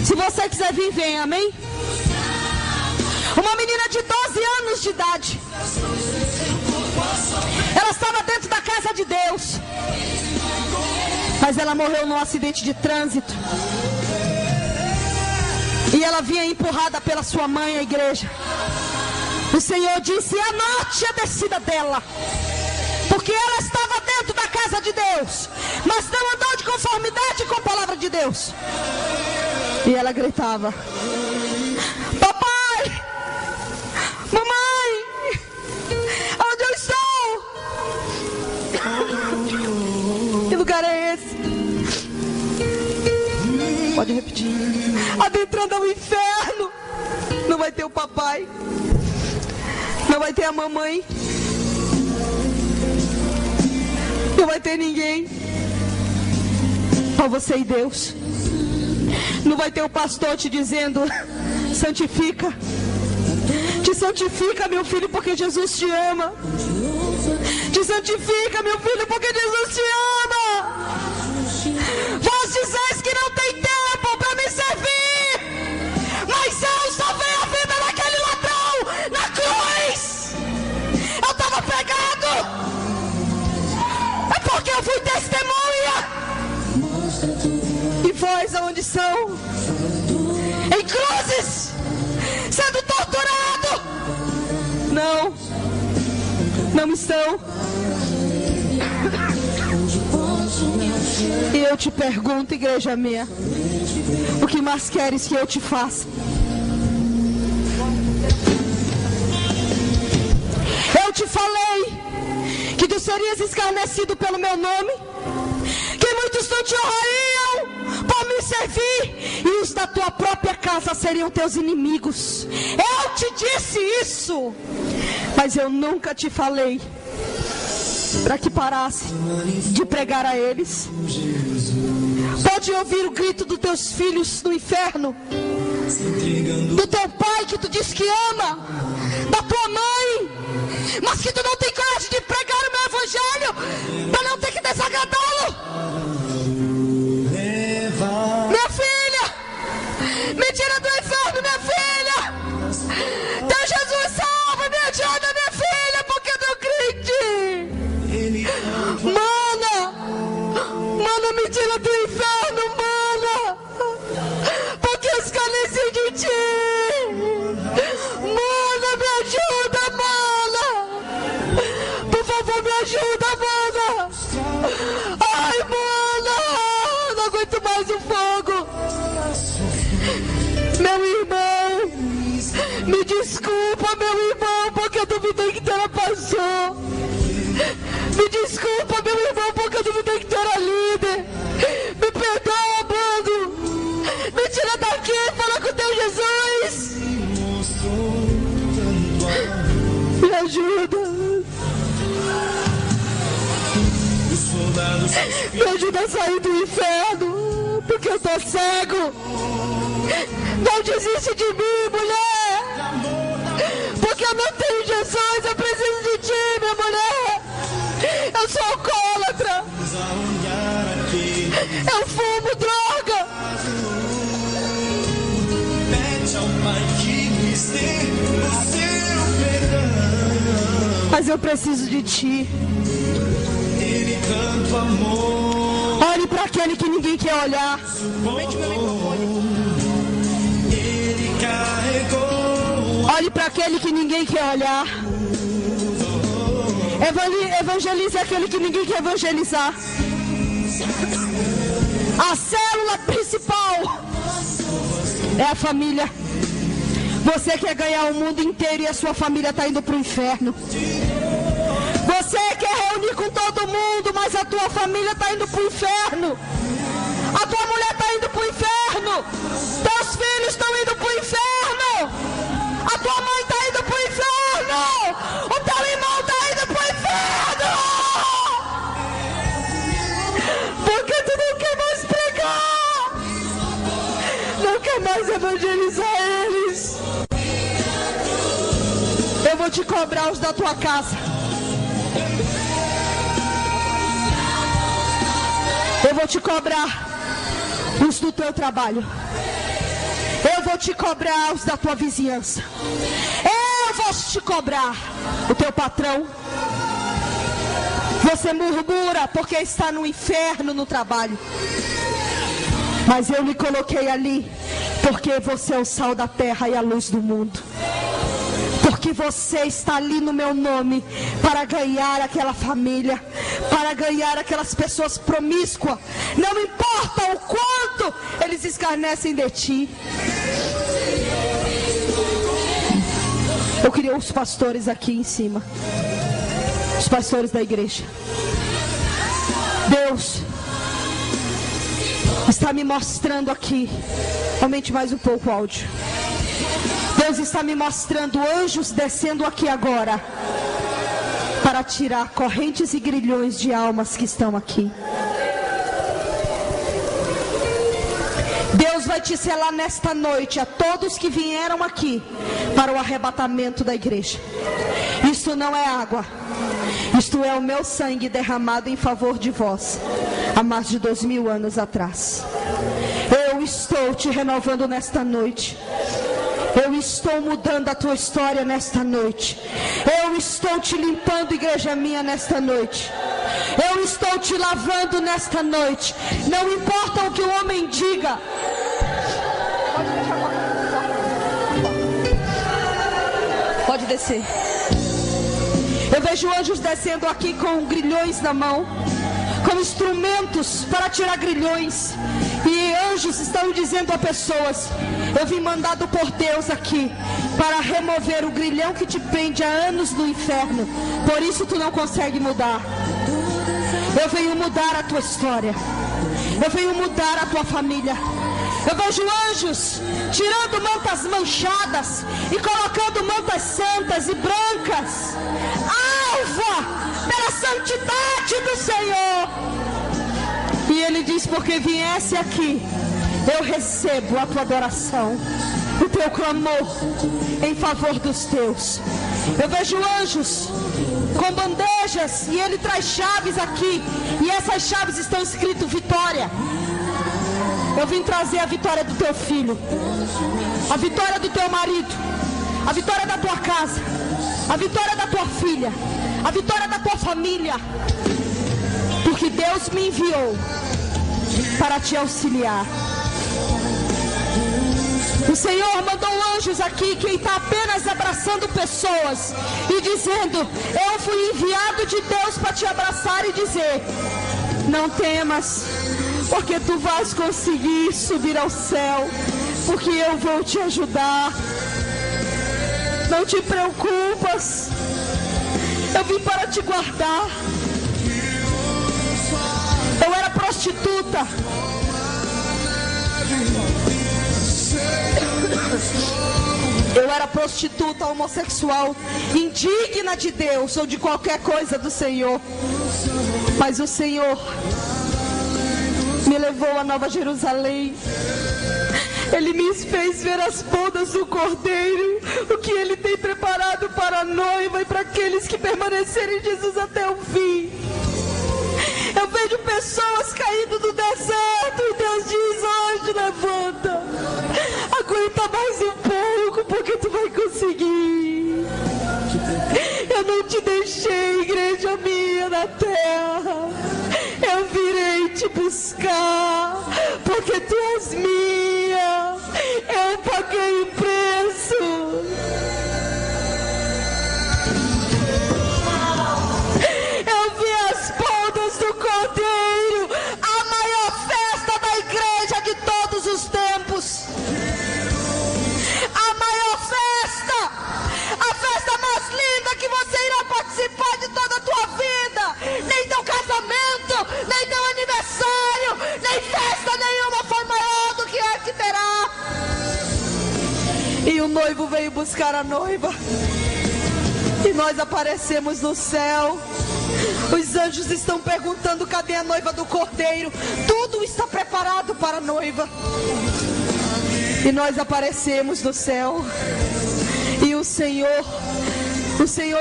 Se você quiser vir, vem, amém? Uma menina de 12 anos de idade. Ela estava dentro da casa de Deus, mas ela morreu num acidente de trânsito. E ela vinha empurrada pela sua mãe à igreja. O Senhor disse: anote a descida dela, porque ela estava dentro da casa de Deus, mas não andou de conformidade com a palavra de Deus. E ela gritava: papai, mamãe, onde eu estou? Que lugar é esse? Pode repetir. Adentrando ao inferno. Não vai ter o papai, não vai ter a mamãe, não vai ter ninguém. Só você e Deus. Não vai ter o pastor te dizendo: santifica, te santifica, meu filho, porque Jesus te ama. Te santifica, meu filho, porque Jesus te ama. Vós dizes que não tem tempo para me servir, mas eu salvei a vida daquele ladrão na cruz. Eu estava pregado. É porque eu fui testemunha. E vós aonde são? Em cruzes, sendo torturado, Não estão. E eu te pergunto, igreja minha, o que mais queres que eu te faça? Eu te falei que tu serias escarnecido pelo meu nome, que muitos não te honrariam por me servir, e os da tua própria casa seriam teus inimigos. Eu te disse isso, mas eu nunca te falei para que parasse de pregar a eles. Pode ouvir o grito dos teus filhos no inferno, do teu pai que tu diz que ama, da tua mãe, mas que tu não tem coragem de pregar o meu evangelho para não ter que desagradá-lo. Minha filha, me tira do inferno, minha filha. Teu Jesus salva, me ajuda, minha filha, porque eu não crente. Mana, me tira do inferno, mana, porque eu escarneci de ti. Mana, me ajuda, mana. Por favor, me ajuda, mana. Ai, mana, não aguento mais o fogo. Meu irmão, me desculpa, meu irmão, porque eu duvidei que tu era pastor. Me desculpa, meu irmão, porque eu duvidei que tu era líder. Me perdoa, bando. Me tira daqui, fala com teu Jesus. Me ajuda. Me ajuda a sair do inferno, porque eu tô cego. Não desiste de mim, mulher, porque eu não tenho Jesus. Eu preciso de ti, minha mulher. Eu sou alcoólatra. Eu fumo droga. Mas eu preciso de ti. Olhe para aquele que ninguém quer olhar. Olhe para aquele que ninguém quer olhar. Evangelize aquele que ninguém quer evangelizar. A célula principal é a família. Você quer ganhar o mundo inteiro e a sua família está indo para o inferno. Você quer reunir com todo mundo, mas a tua família está indo para o inferno. A tua mulher está indo para o inferno. Teus filhos estão indo para o inferno. A tua mãe está indo para o inferno. O teu irmão está indo para o inferno. Porque tu não quer mais pregar. Não quer mais evangelizar eles. Eu vou te cobrar os da tua casa. Eu vou te cobrar os do teu trabalho. Eu vou te cobrar os da tua vizinhança. Eu vou te cobrar o teu patrão. Você murmura porque está no inferno no trabalho. Mas eu lhe coloquei ali porque você é o sal da terra e a luz do mundo. Porque você está ali no meu nome para ganhar aquela família, para ganhar aquelas pessoas promíscuas. Não importa o quanto eles escarnecem de ti. Eu queria os pastores aqui em cima, os pastores da igreja. Deus está me mostrando aqui. Aumente mais um pouco o áudio. Deus está me mostrando anjos descendo aqui agora para tirar correntes e grilhões de almas que estão aqui. Deus vai te selar nesta noite a todos que vieram aqui para o arrebatamento da igreja. Isto não é água, isto é o meu sangue derramado em favor de vós há mais de 2000 anos atrás. Eu estou te renovando nesta noite. Eu estou mudando a tua história nesta noite. Eu estou te limpando, igreja minha, nesta noite. Eu estou te lavando nesta noite. Não importa o que o homem diga. Pode descer. Eu vejo anjos descendo aqui com grilhões na mão, com instrumentos para tirar grilhões. E anjos estão dizendo a pessoas: eu vim mandado por Deus aqui para remover o grilhão que te prende há anos no inferno. Por isso tu não consegue mudar. Eu venho mudar a tua história. Eu venho mudar a tua família. Eu vejo anjos tirando mantas manchadas e colocando mantas santas e brancas, alva pela santidade do Senhor. E ele diz: porque viesse aqui, eu recebo a tua adoração, o teu clamor em favor dos teus. Eu vejo anjos com bandejas e ele traz chaves aqui, e essas chaves estão escritas vitória. Eu vim trazer a vitória do teu filho, a vitória do teu marido, a vitória da tua casa, a vitória da tua filha, a vitória da tua família. Porque Deus me enviou para te auxiliar. O Senhor mandou anjos aqui que está apenas abraçando pessoas e dizendo: eu fui enviado de Deus para te abraçar e dizer: não temas, porque tu vais conseguir subir ao céu, porque eu vou te ajudar. Não te preocupas, eu vim para te guardar. Eu era prostituta, eu era prostituta homossexual, indigna de Deus ou de qualquer coisa do Senhor. Mas o Senhor me levou a Nova Jerusalém. Ele me fez ver as bodas do Cordeiro, o que Ele tem preparado para a noiva e para aqueles que permanecerem em Jesus até o fim. Eu vejo pessoas caindo do deserto e Deus diz: hoje levanta, aguenta mais um pouco, porque tu vai conseguir. Eu não te deixei, igreja minha na terra. Eu virei te buscar, porque tu és minha. Eu paguei o preço. Eu vi as bodas do Cordeiro, a maior festa da igreja de todos os tempos. A maior festa, a festa mais linda que você irá participar de toda a tua vida. Nem teu casamento, nem teu aniversário, nem festa nenhuma foi maior do que a que terá. E o noivo veio buscar a noiva, e nós aparecemos no céu. Os anjos estão perguntando: cadê a noiva do Cordeiro? Tudo está preparado para a noiva. E nós aparecemos no céu. E o Senhor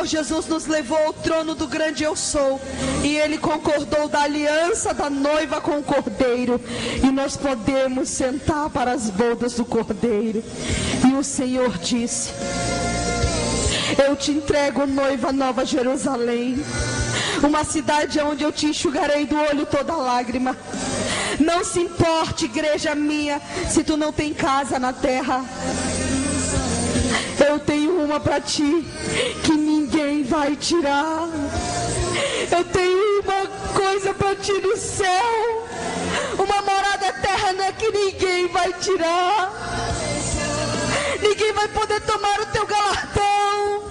Jesus nos levou ao trono do grande eu sou. E Ele concordou da aliança da noiva com o Cordeiro. E nós podemos sentar para as bodas do Cordeiro. E o Senhor disse: eu te entrego, noiva, Nova Jerusalém, uma cidade onde eu te enxugarei do olho toda lágrima. Não se importe, igreja minha, se tu não tem casa na terra. Eu tenho uma para ti que ninguém vai tirar. Eu tenho uma coisa para ti no céu, uma morada eterna que ninguém vai tirar. Ninguém vai poder tomar o teu galardão,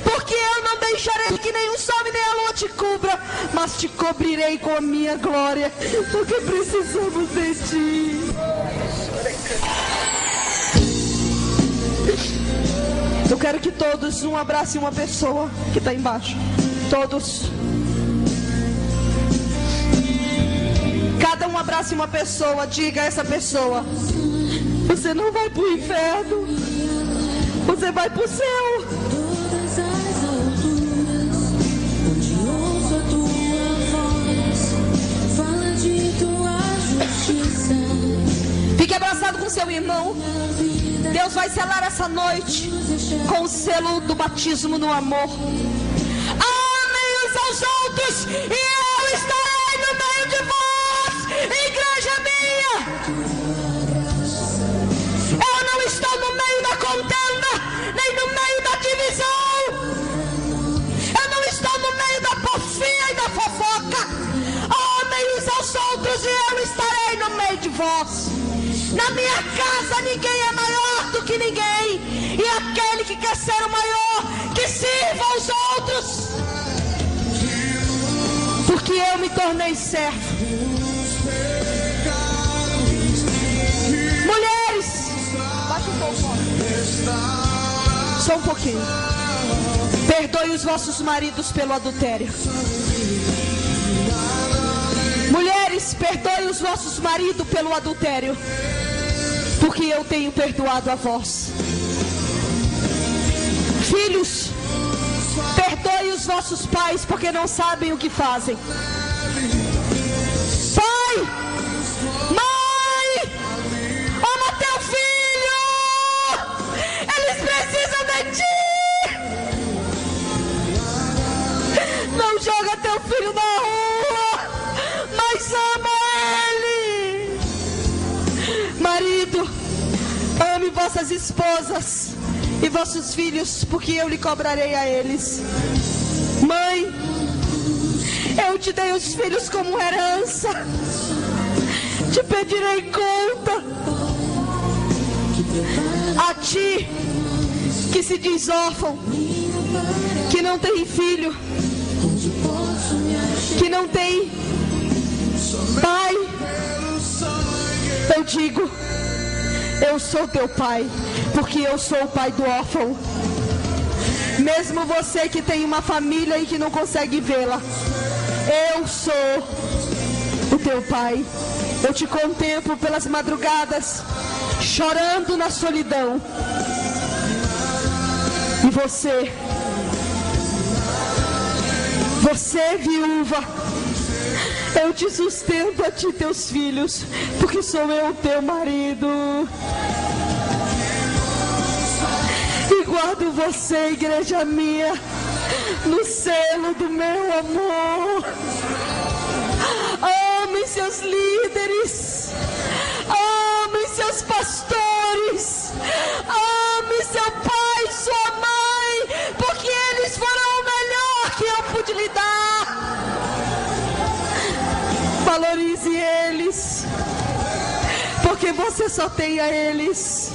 porque eu não deixarei que nem o sol nem a lua te cubra, mas te cobrirei com a minha glória, porque precisamos de ti. Eu quero que todos abracem uma pessoa que está embaixo. Todos. Cada um abrace uma pessoa. Diga a essa pessoa: você não vai para o inferno, você vai para o céu. Fique abraçado com seu irmão. Deus vai selar essa noite com o selo do batismo no amor. Amem uns aos outros, e eu estarei no meio de vós, igreja minha. Eu não estou no meio da contenda, nem no meio da divisão. Eu não estou minha casa ninguém é maior do que ninguém. E aquele que quer ser o maior, que sirva aos outros. Porque eu me tornei servo. Mulheres, baixa um pouco. Só um pouquinho. Perdoe os vossos maridos pelo adultério. Mulheres, perdoe os vossos maridos pelo adultério, porque eu tenho perdoado a vós. Filhos, perdoe os vossos pais, porque não sabem o que fazem. Pai, mãe, ama teu filho. Eles precisam de ti. Não joga teu filho na rua, mas ama ele. Marido, ame vossas esposas e vossos filhos, porque eu lhe cobrarei a eles. Mãe, eu te dei os filhos como herança, te pedirei conta. A ti, que se diz órfão, que não tem filho, que não tem pai, eu digo, eu sou teu pai, porque eu sou o pai do órfão. Mesmo você que tem uma família e que não consegue vê-la, eu sou o teu pai. Eu te contemplo pelas madrugadas, chorando na solidão. E você viúva, eu te sustento a ti, teus filhos, porque sou eu teu marido. E guardo você, igreja minha, no selo do meu amor. Amem seus líderes, amem seus pastores, amem seu pai, sua mãe, porque eles foram o melhor que eu pude lhe dar. Valorize eles, porque você só tem a eles.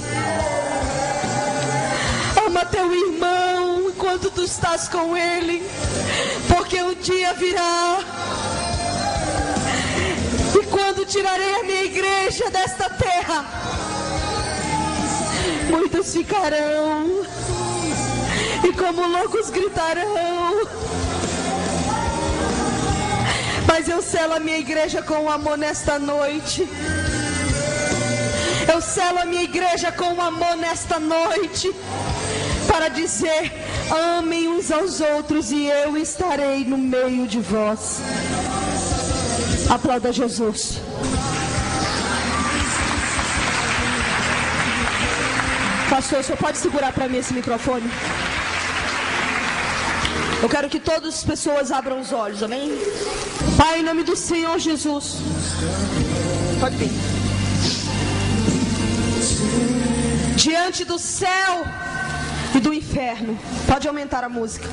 Ama teu irmão enquanto tu estás com ele, porque um dia virá, e quando tirarei a minha igreja desta terra, muitos ficarão e como loucos gritarão. Mas eu selo a minha igreja com amor nesta noite. Eu selo a minha igreja com amor nesta noite, para dizer: amem uns aos outros e eu estarei no meio de vós. Aplauda Jesus. Pastor, o senhor pode segurar para mim esse microfone? Eu quero que todas as pessoas abram os olhos, amém? Pai, em nome do Senhor Jesus, pode vir. Diante do céu e do inferno, pode aumentar a música.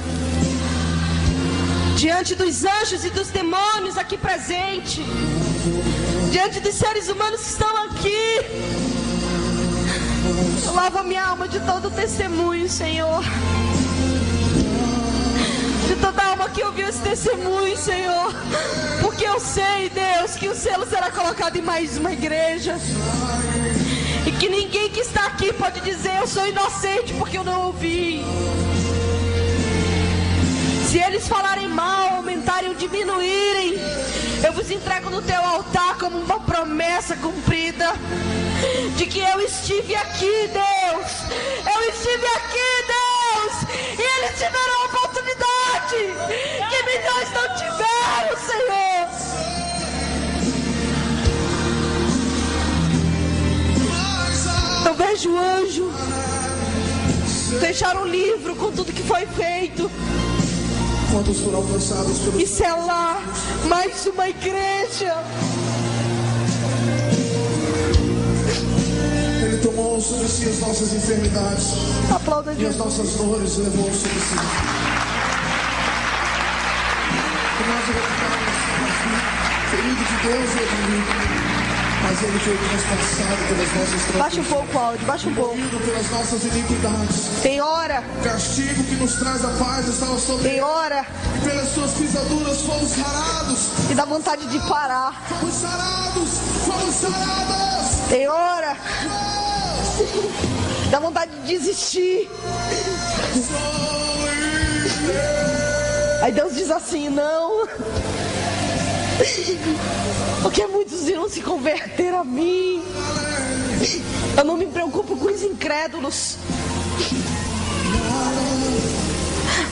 Diante dos anjos e dos demônios aqui presentes, diante dos seres humanos que estão aqui, lava minha alma de todo testemunho, Senhor. De toda alma que ouviu esse testemunho, Senhor. Porque eu sei, Deus, que o selo será colocado em mais uma igreja. E que ninguém que está aqui pode dizer: eu sou inocente porque eu não ouvi. Se eles falarem mal, aumentarem ou diminuírem, eu vos entrego no teu altar como uma promessa cumprida, de que eu estive aqui, Deus. Eu estive aqui, Deus. E eles tiveram a oportunidade que milhões não tiveram, Senhor. Eu vejo o anjo fechar um livro com tudo que foi feito e selar mais uma igreja. Ele tomou sobre si as nossas enfermidades. Aplauda e as nossas dores levou sobre si. E nós o recuperamos ferido de Deus e de mim. Mas ele foi transpassado pelas nossas transgressões. Baixa um pouco o áudio, baixa um pouco. Movido pelas nossas iniquidades. Tem hora. O castigo que nos traz a paz estava sobre Tem ele. hora. E pelas suas pisaduras fomos sarados. E dá vontade de parar. Fomos sarados. Fomos sarados. Tem hora. Dá vontade de desistir. Aí Deus diz assim, não. Porque muitos irão se converter a mim. Eu não me preocupo com os incrédulos,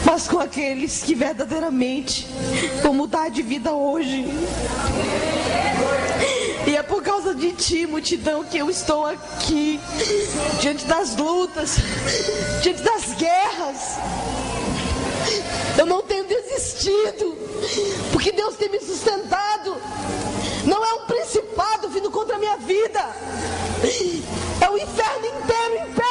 mas com aqueles que verdadeiramente vão mudar de vida hoje. E é por causa de ti, multidão, que eu estou aqui, diante das lutas, diante das guerras. Eu não tenho desistido, porque Deus tem me sustentado. Não é um principado vindo contra a minha vida, é o inferno inteiro em pé.